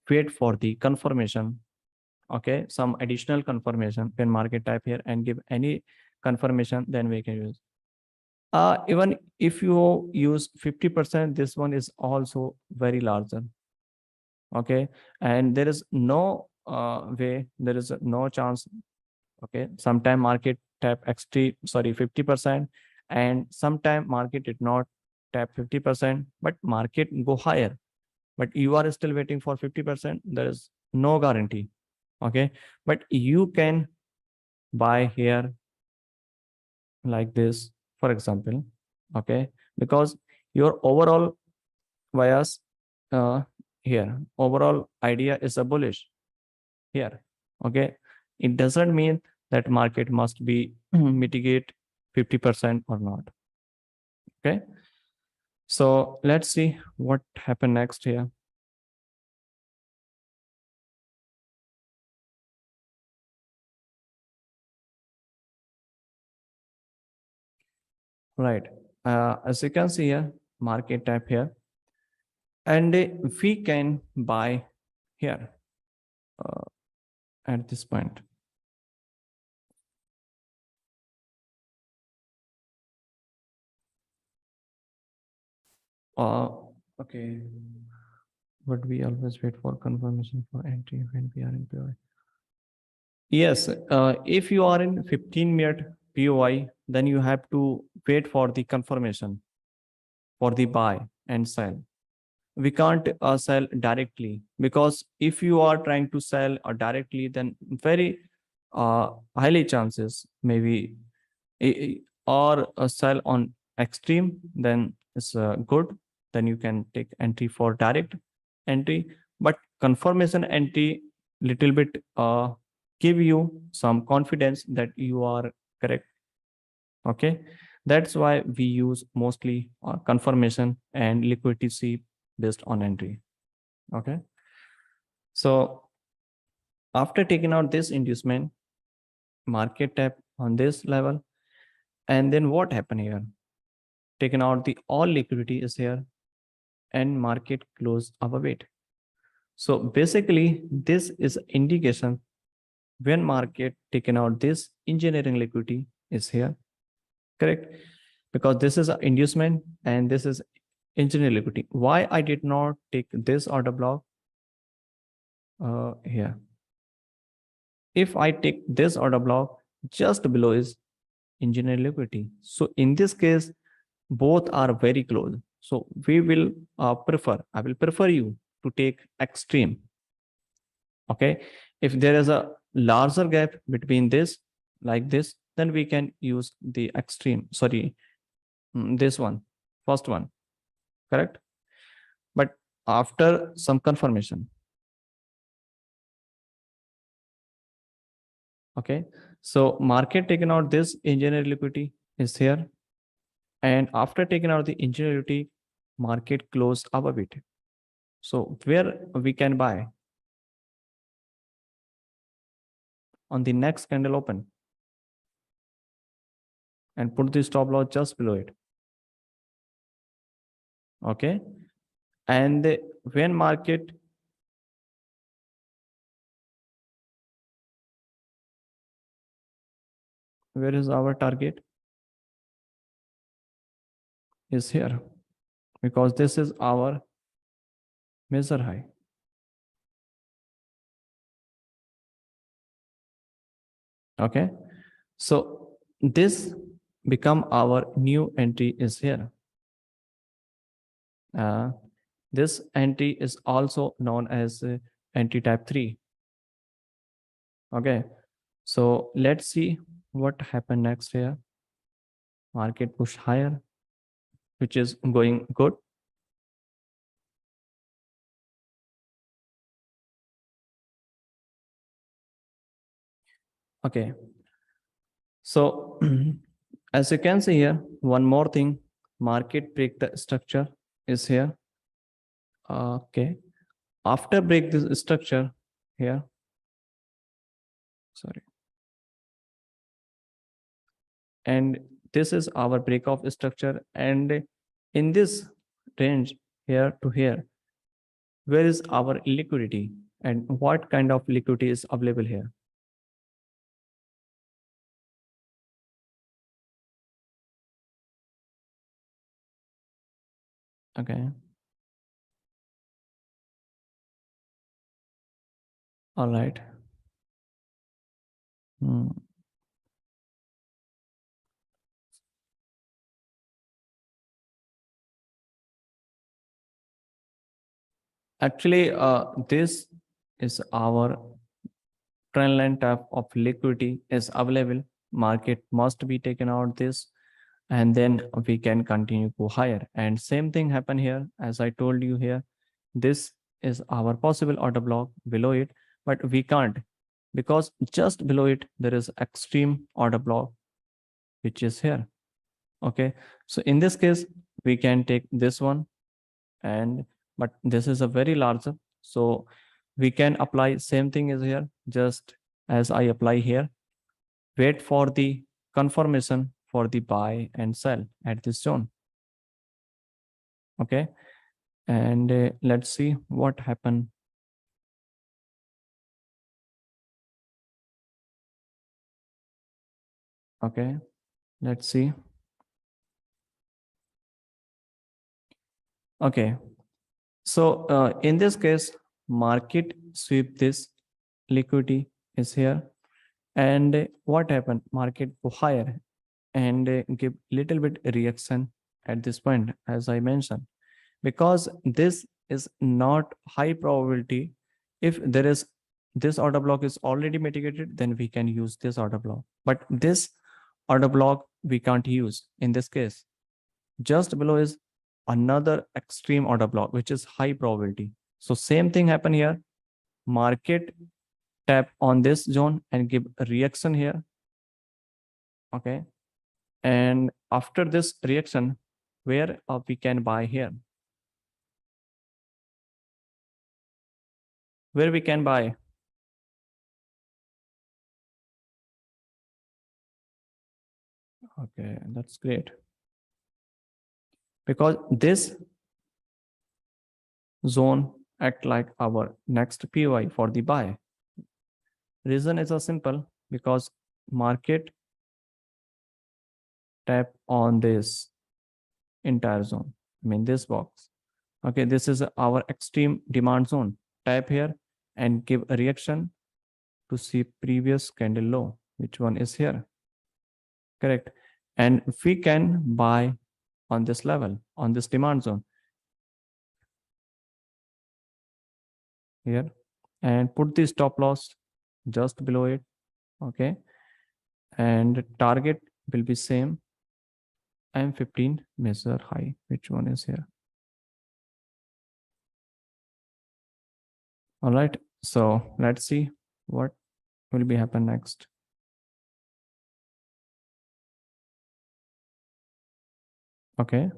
wait for the confirmation. Okay, some additional confirmation when market type here and give any confirmation, then we can use. Even if you use 50%, this one is also very larger. Okay, and there is no way, there is no chance. Okay, sometime market tap XT, sorry, 50%, and sometime market did not tap 50%, but market go higher, but you are still waiting for 50%. There is no guarantee. Okay, but you can buy here like this for example. Okay, because your overall bias here, overall idea is a bullish here. Okay, it doesn't mean that market must be mitigate 50% or not. Okay, so let's see what happened next here. Right, as you can see here, market type here, and we can buy here uh, at this point. uh, okay, but we always wait for confirmation for entry when we are in POI. Yes, if you are in 15-minute POI, then you have to wait for the confirmation for the buy and sell. We can't sell directly, because if you are trying to sell directly, then very highly chances maybe or sell on extreme, then it's good. Then you can take entry for direct entry, but confirmation entry little bit give you some confidence that you are correct. Okay, that's why we use mostly confirmation and liquidity sweep based on entry. Okay, so after taking out this inducement, market tap on this level, and then what happened here? Taken out the all liquidity is here, and market close above it. So basically, this is indication when market taken out this engineering liquidity is here, correct? Because this is an inducement and this is engineering liquidity. Why I did not take this order block here? If I take this order block, just below is engineering liquidity. So in this case, both are very close. So we will I will prefer you to take extreme. Okay, if there is a larger gap between this, like this, then we can use the extreme, sorry, this one, first one, correct? But after some confirmation. Okay, so market taken out this engineer liquidity is here, and after taking out the engineer liquidity, market closed above it. So where we can buy? On the next candle open, and put the stop loss just below it. Okay, and when market where is our target is here, because this is our major high. Okay, so this become our new entry is here. This entry is also known as entry type 3. Okay, so let's see what happened next here. Market push higher, which is going good. Okay, so as you can see here, one more thing, market break the structure is here. Okay, after break this structure here, sorry, and this is our break of structure, and in this range here to here, where is our liquidity and what kind of liquidity is available here? Okay, all right. Hmm. Actually, this is our trend line type of liquidity is available. Market must be taken out this, and then we can continue go higher. And same thing happen here. As I told you here, this is our possible order block below it, but we can't, because just below it there is extreme order block which is here. Okay, so in this case we can take this one, and but this is a very larger, so we can apply same thing as here, just as I apply here. Wait for the confirmation for the buy and sell at this zone. Okay, and let's see what happened. Okay, let's see. Okay, so in this case, market sweep this liquidity is here, and what happened? Market go higher and give little bit reaction at this point, as I mentioned, because this is not high probability. If there is this order block is already mitigated, then we can use this order block. But this order block we can't use in this case. Just below is another extreme order block, which is high probability. So same thing happen here. Market tap on this zone and give a reaction here. Okay. And after this reaction, where we can buy here? Where we can buy? Okay, that's great. Because this zone act like our next PY for the buy. Reason is a simple, because market tap on this entire zone. I mean this box. Okay, this is our extreme demand zone. Tap here and give a reaction to see previous candle low. Which one is here? Correct. And we can buy on this level, on this demand zone here, and put the stop loss just below it. Okay, and target will be same. M15 measure high. Which one is here? All right, so let's see what will be happen next. Okay,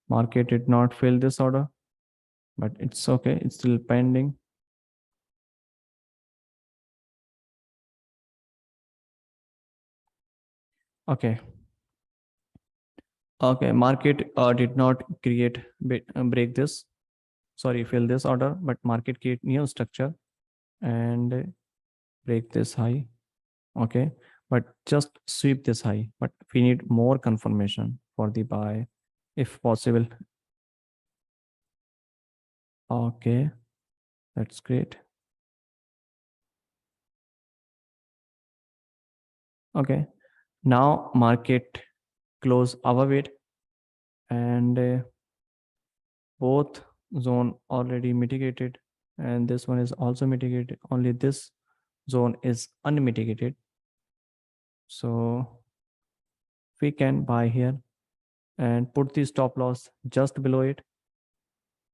market did not fill this order, but it's okay, it's still pending. Okay, okay, market did not create break this, sorry, fill this order, but market create new structure and break this high. Okay, but just sweep this high, but we need more confirmation for the buy if possible. Okay, that's great. Okay, now market close our weight, and both zone already mitigated, and this one is also mitigated, only this zone is unmitigated. So we can buy here and put the stop loss just below it,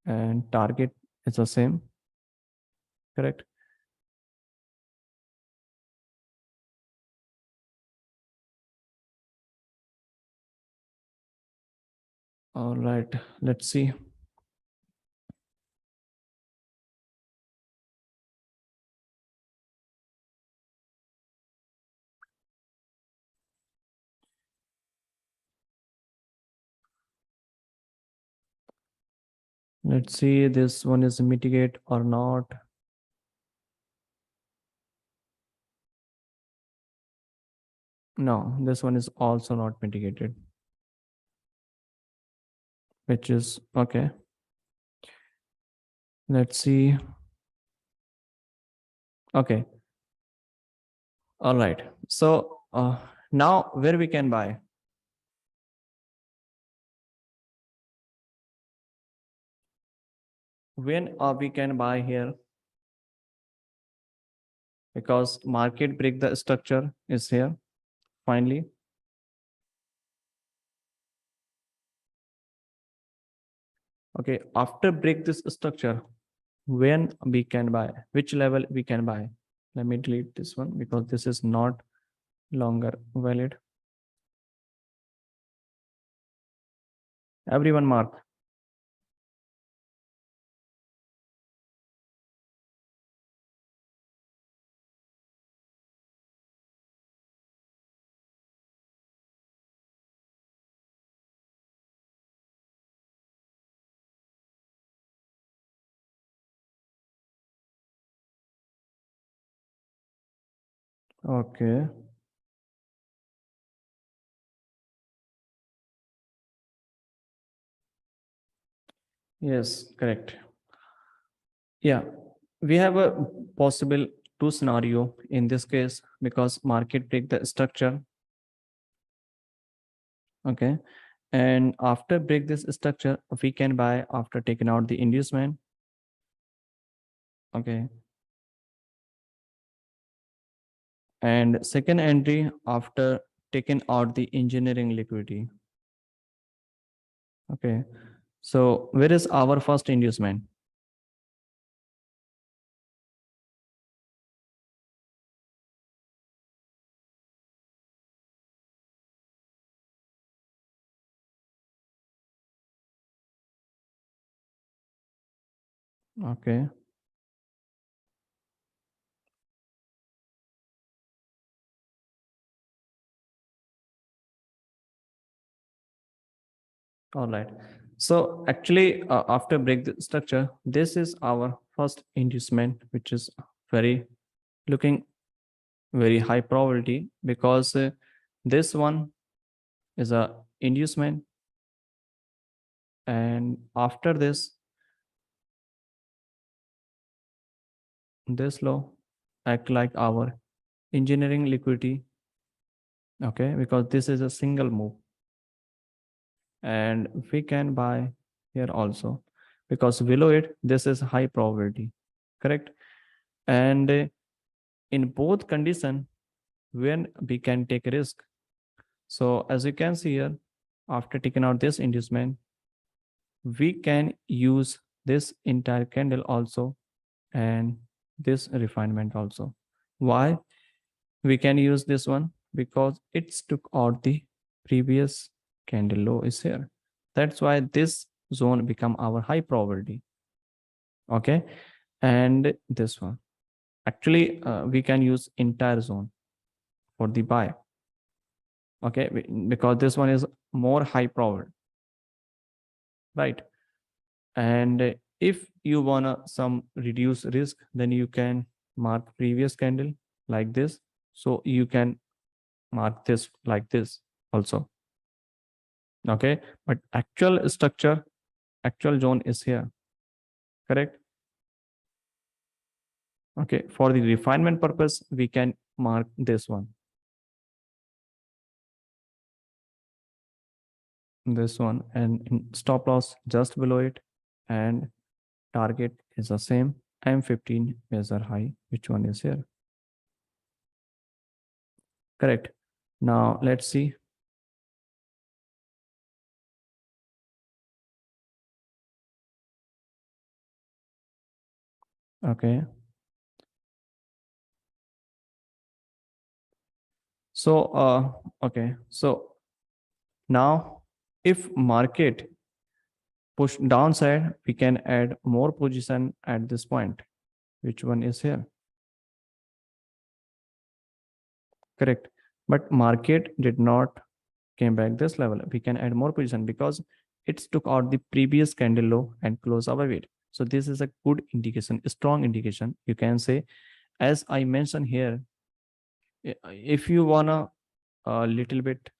and target is the same. Correct. All right, let's see. Let's see this one is mitigate or not. No, this one is also not mitigated, which is okay. Let's see. Okay. All right. So now where we can buy? When we can buy here? Because market break the structure is here finally. Okay, after break this structure, when we can buy, which level we can buy. Let me delete this one because this is not longer valid. Everyone mark. Okay. Yes, correct. Yeah, we have a possible two scenario in this case because market break the structure. Okay, and after break this structure, we can buy after taking out the inducement. Okay, and second entry after taking out the engineering liquidity. Okay, so where is our first inducement? Okay, all right. So actually, after break the structure, this is our first inducement, which is very looking very high probability because this one is a inducement, and after this law act like our engineering liquidity. Okay, because this is a single move, and we can buy here also because below it this is high probability, correct? And in both condition, when we can take a risk. So as you can see here, after taking out this inducement, we can use this entire candle also and this refinement also. Why we can use this one? Because it's took out the previous candle low is here. That's why this zone become our high probability. Okay, and this one actually we can use entire zone for the buy. Okay, because this one is more high probability, right? And if you wanna some reduce risk, then you can mark previous candle like this. So you can mark this like this also. Okay, but actual structure, actual zone is here, correct? Okay, for the refinement purpose, we can mark this one, and stop loss just below it, and target is the same. M15 measure high, which one is here? Correct. Now let's see. Okay. So okay. So now if market push downside, we can add more position at this point. Which one is here? Correct. But market did not came back this level. We can add more position because it's took out the previous candle low and close above it. So this is a good indication, a strong indication. You can say, as I mentioned here, if you wanna a little bit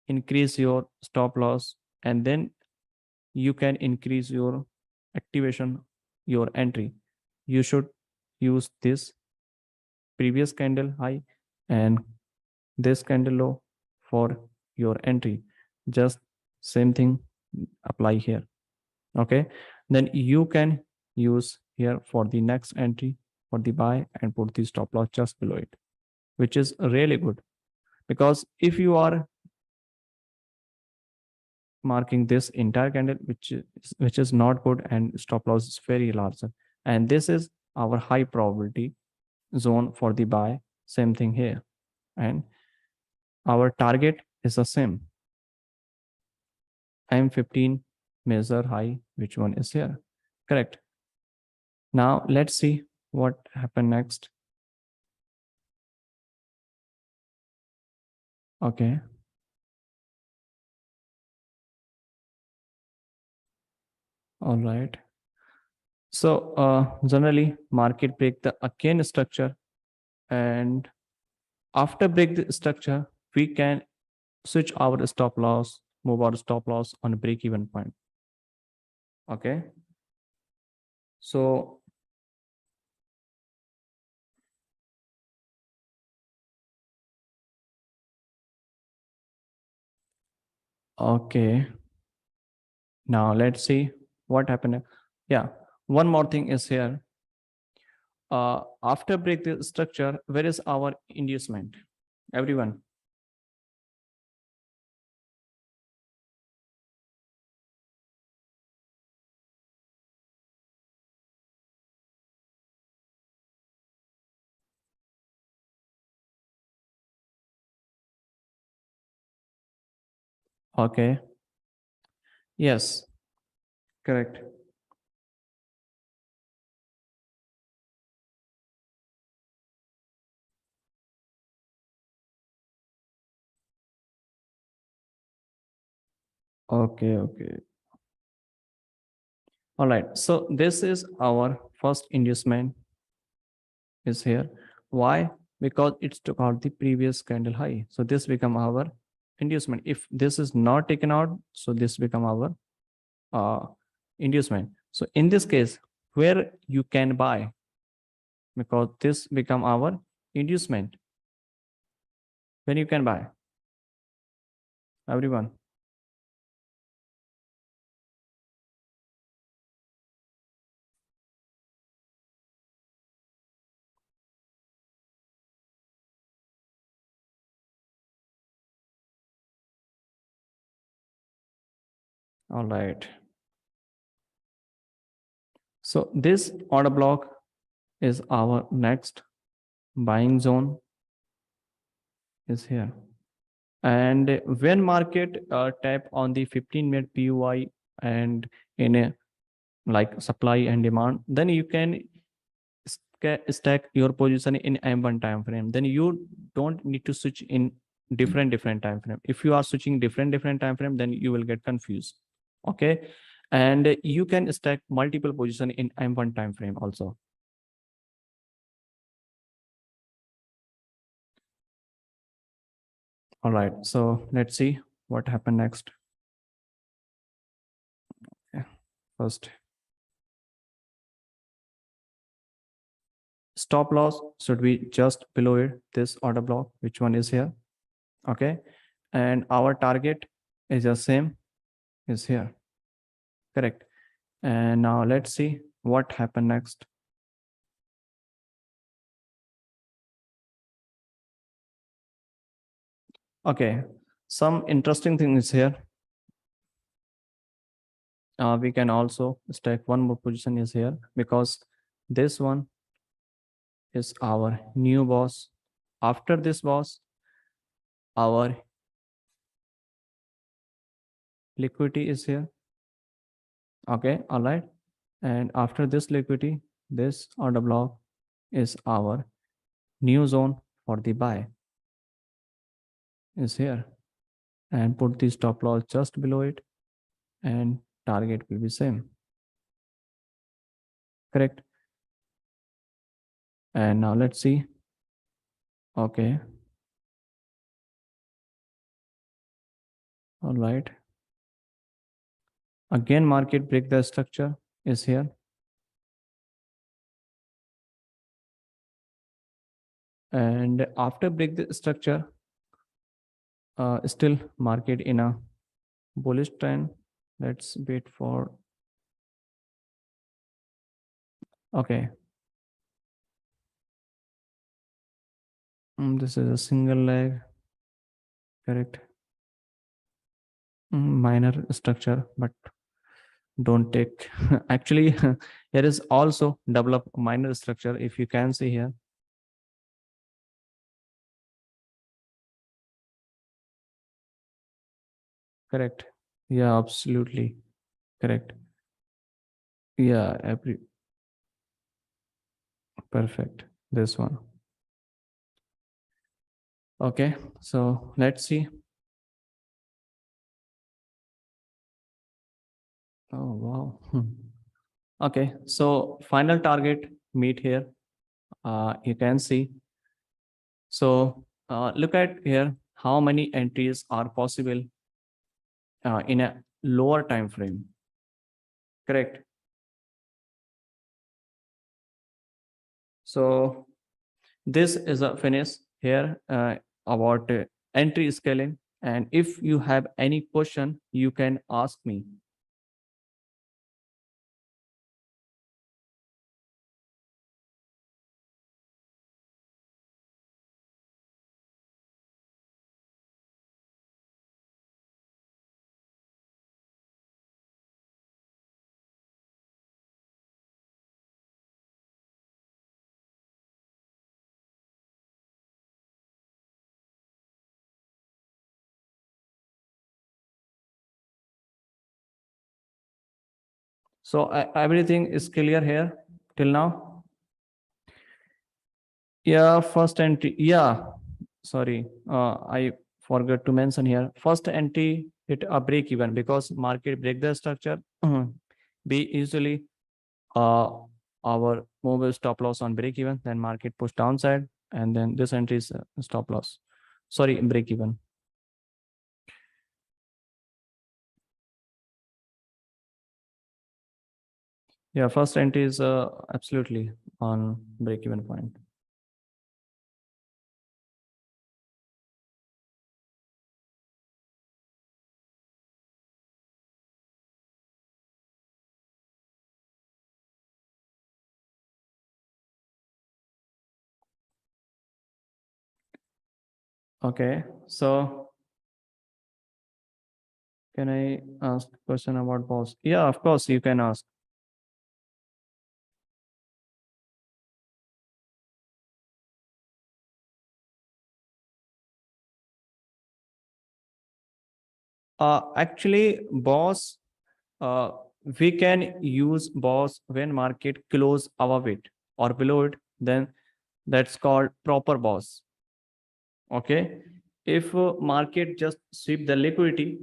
increase your stop loss, and then you can increase your activation, your entry, you should use this previous candle high and this candle low for your entry. Just same thing apply here. Okay, then you can use here for the next entry for the buy and put the stop loss just below it, which is really good because if you are marking this entire candle, which is not good, and stop loss is very large. And this is our high probability zone for the buy. Same thing here. And our target is the same. M15 measure high, which one is here? Correct. Now let's see what happened next. Okay. All right. So generally market break the again structure, and after break the structure, we can switch our stop loss, move our stop loss on a break even point. Okay. So okay, now let's see what happened. Yeah, one more thing is here. After break the structure, where is our inducement? Everyone. Okay. Yes, correct. Okay, okay. All right. So this is our first inducement is here. Why? Because it took out the previous candle high. So this become our inducement. If this is not taken out, so this become our uh, inducement. So in this case, where you can buy, because this become our inducement. When you can buy, everyone. All right. So this order block is our next buying zone is here. And when market tap on the 15-minute PUI and in a like supply and demand, then you can stack your position in M1 time frame. Then you don't need to switch in different time frame. If you are switching different time frame, then you will get confused. Okay, and you can stack multiple position in M1 time frame also. All right, so let's see what happened next. Yeah, first stop loss should be just below it, this order block, which one is here. Okay, and our target is the same, is here. Correct. And now let's see what happened next. Okay, some interesting things here. We can also stack one more position is here, because this one is our new boss. After this boss, our liquidity is here. Okay, all right. And after this liquidity, this order block is our new zone for the buy is here, and put the stop loss just below it, and target will be same. Correct. And now let's see. Okay, all right. Again, market break the structure is here, and after break the structure, still market in a bullish trend. Let's wait for. Okay, this is a single leg. Correct. Minor structure, but don't take. Actually, here is also develop minor structure. If you can see here, correct. Yeah, absolutely correct. Yeah, every perfect. This one. Okay, so let's see. Oh wow. Okay, so final target meet here. You can see. So look at here how many entries are possible in a lower time frame. Correct. So this is a finish here about entry scaling. And if you have any question, you can ask me. So everything is clear here till now. Yeah, first entry. Yeah, sorry. I forgot to mention here. First entry hit a break even because market break the structure. We usually uh, our mobile stop loss on break even, then market push downside, and then this entry is stop loss. Sorry, break even. Yeah, first entry is absolutely on break even point. Okay, so can I ask question about boss? Yeah, of course you can ask. Actually, boss, uh, we can use boss when market close above it or below it. Then that's called proper boss. Okay, if market just sweep the liquidity,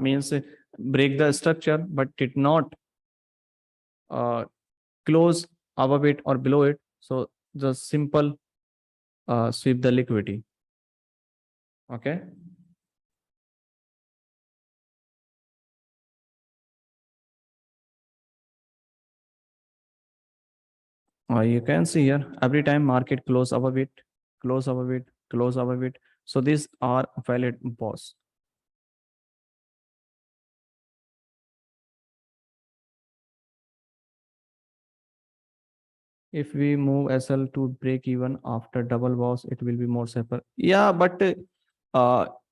means break the structure, but did not uh, close above it or below it. So just simple sweep the liquidity. Okay. You can see here every time market close above it, close above it, close above it. So these are valid boss. If we move SL to break even after double boss, it will be more safer. Yeah, but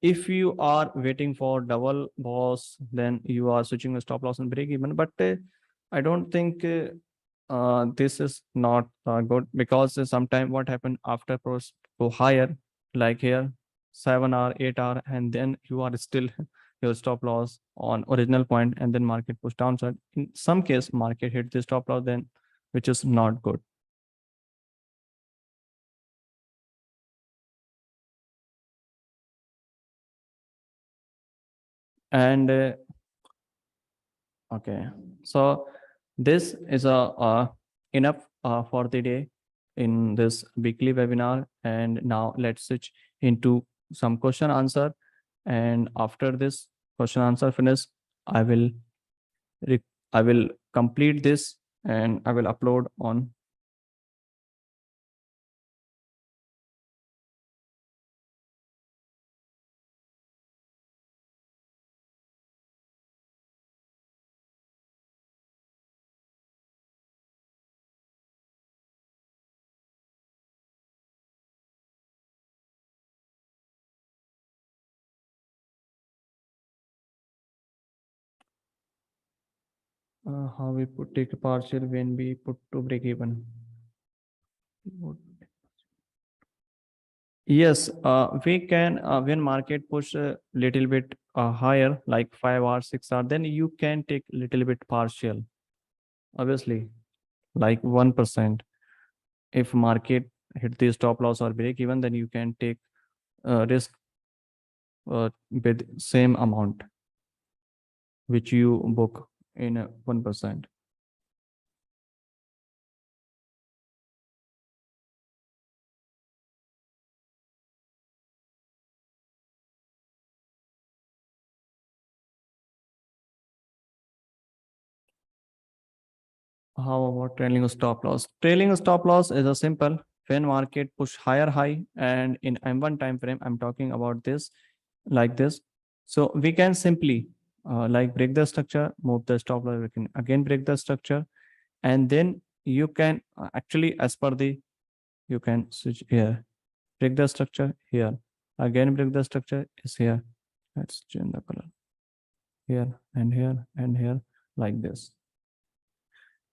if you are waiting for double boss, then you are switching a stop loss and break even. But I don't think this is not good because sometime what happened after pros go higher, like here 7 hour, 8 hour, and then you are still your stop loss on original point, and then market push downside. In some case, market hit the stop loss, then which is not good. And okay, so this is a enough for the day in this weekly webinar. And now let's switch into some question answer. And after this question answer finish, I will I will complete this and I will upload on How we put take a partial when we put to break even. Yes, we can when market push a little bit higher, like 5 or 6 hour, then you can take little bit partial, obviously, like 1%. If market hit the stop loss or break even, then you can take risk with same amount which you book in 1%. How about trailing stop loss? Trailing stop loss is a simple when market push higher high, and in M1 time frame, I'm talking about this like this. So we can simply like break the structure, move the stop loss, we can again break the structure, and then you can actually as per the you can switch here, break the structure here, again break the structure is here. Let's change the color here and here and here like this.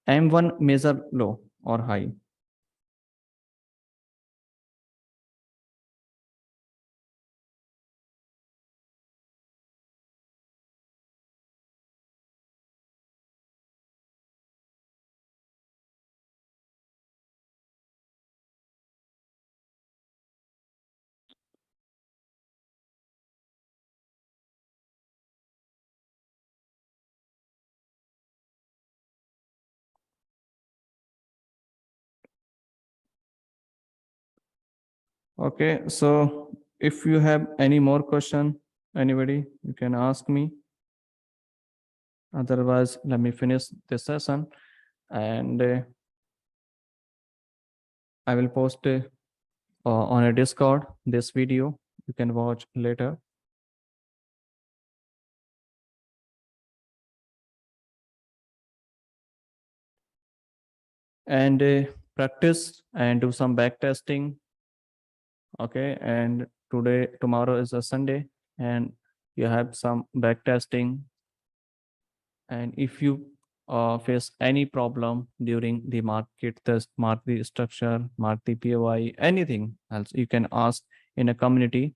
M1 measure low or high. Okay, so if you have any more question, anybody, you can ask me. Otherwise, let me finish this session, and I will post on a Discord this video. You can watch later. And practice and do some back testing. Okay, and tomorrow is a Sunday, and you have some back testing. And if you face any problem during the market test, mark the structure, mark the POI, anything else, you can ask in a community.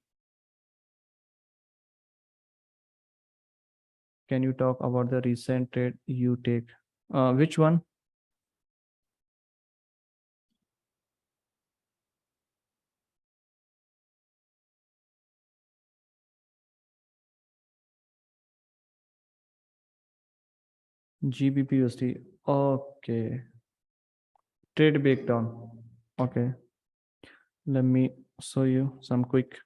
Can you talk about the recent trade you take? Which one? GBP USD. Okay. Trade breakdown. Okay. Let me show you some quick.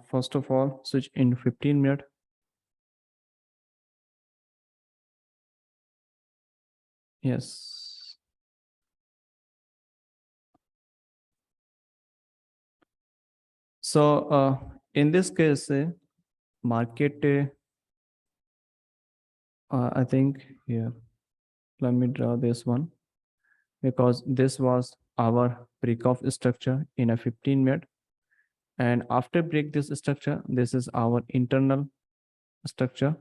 First of all, switch in 15 minutes. Yes. So in this case, market, I think here, let me draw this one because this was our break-off structure in a 15 minute. And after break this structure, this is our internal structure.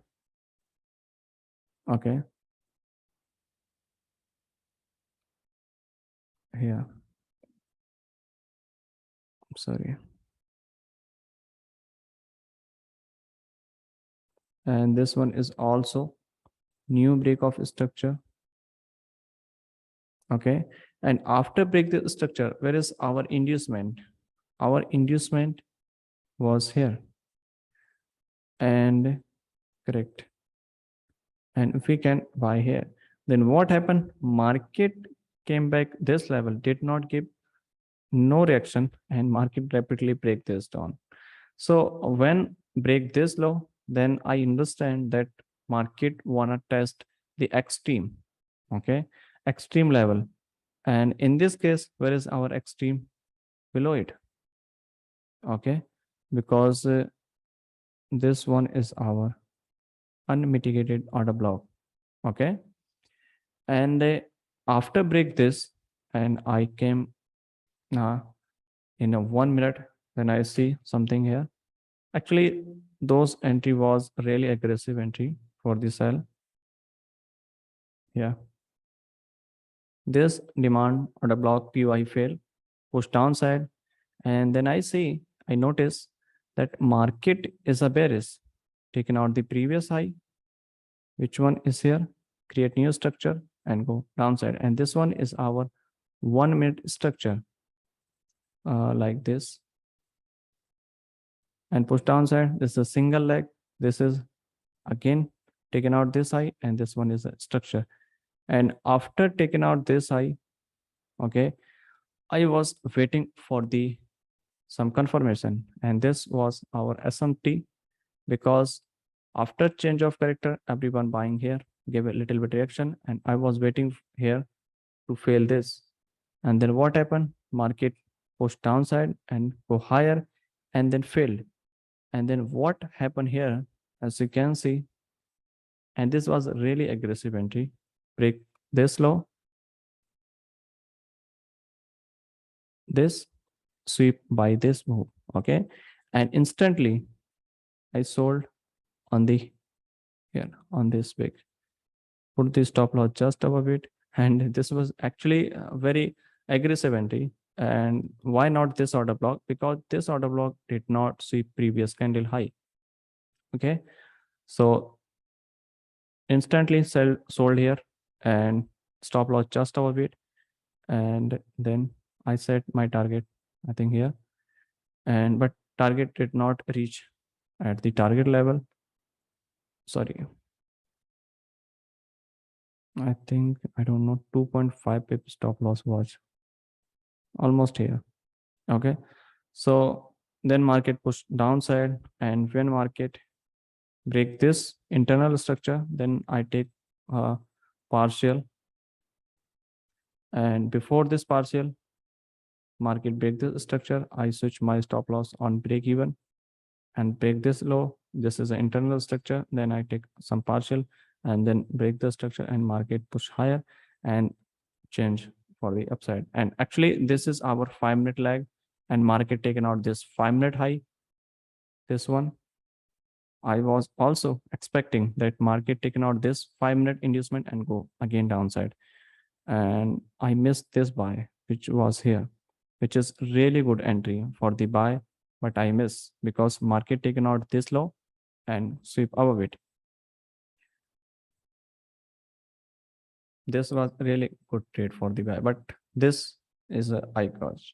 Okay. Here. Sorry. And this one is also new break-off structure. Okay. And after break the structure, where is our inducement? Our inducement was here. And correct. And if we can buy here, then what happened? Market came back this level, did not give no reaction, and market rapidly break this down. So when break this low, then I understand that market wanna test the extreme, okay, extreme level. And in this case, where is our extreme? Below it, okay, because this one is our unmitigated order block, okay. And after break this, and I came uh, in a 1 minute. Then I see something here. Actually, those entry was really aggressive entry for the sell. Yeah, this demand order block PY fail, push downside, and then I notice that market is a bearish, taken out the previous high. Which one is here? Create new structure and go downside. And this one is our 1 minute structure, like this, and push downside. This is a single leg. This is again taken out this high, and this one is a structure. And after taking out this high, okay, I was waiting for the some confirmation, and this was our SMT, because after change of character, everyone buying here gave a little bit reaction, and I was waiting here to fail this. And then what happened? Market pushed downside and go higher, and then failed. And then what happened here? As you can see, and this was a really aggressive entry, break this low, this sweep by this move, okay, and instantly I sold on the here on this big, put the stop loss just above it, and this was actually a very aggressive entry. And why not this order block? Because this order block did not sweep previous candle high, okay. So instantly sold here, and stop loss just above it, and then I set my target, I think here, and but target did not reach at the target level. Sorry, I think, I don't know, 2.5 pip stop loss was almost here, okay. So then market push downside, and when market break this internal structure, then I take partial, and before this partial market break this structure, I switch my stop loss on break even and break this low. This is an internal structure. Then I take some partial and then break the structure, and market push higher and change for the upside. And actually, this is our 5 minute lag, and market taken out this 5 minute high. This one, I was also expecting that market taken out this 5 minute inducement and go again downside. And I missed this buy, which was here, which is really good entry for the buy, but I miss because market taken out this low and sweep above it. This was really good trade for the buy, but this is a high cost.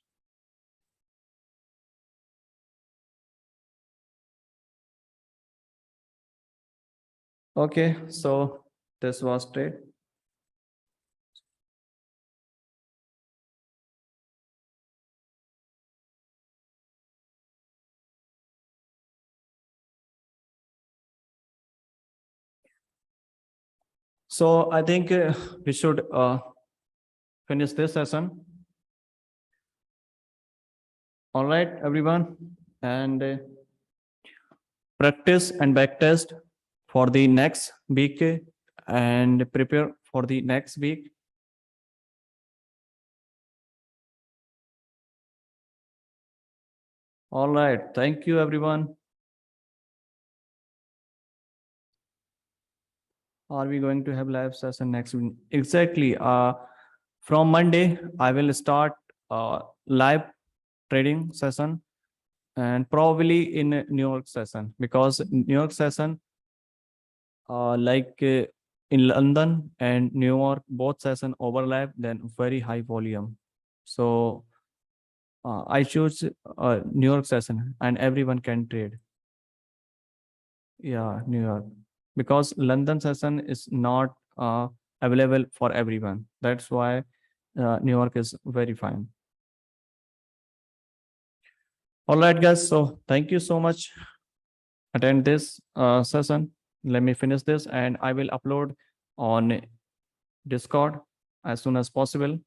Okay, so this was trade. So I think we should finish this session. All right, everyone, and practice and backtest for the next week, and prepare for the next week. All right, thank you, everyone. Are we going to have live session next week? Exactly. From Monday, I will start live trading session, and probably in New York session, because New York session, in London and New York, both session overlap, then very high volume. So I choose New York session, and everyone can trade. Yeah, New York, because London session is not available for everyone. That's why New York is very fine. All right, guys. So thank you so much. Attend this session. Let me finish this, and I will upload on Discord as soon as possible.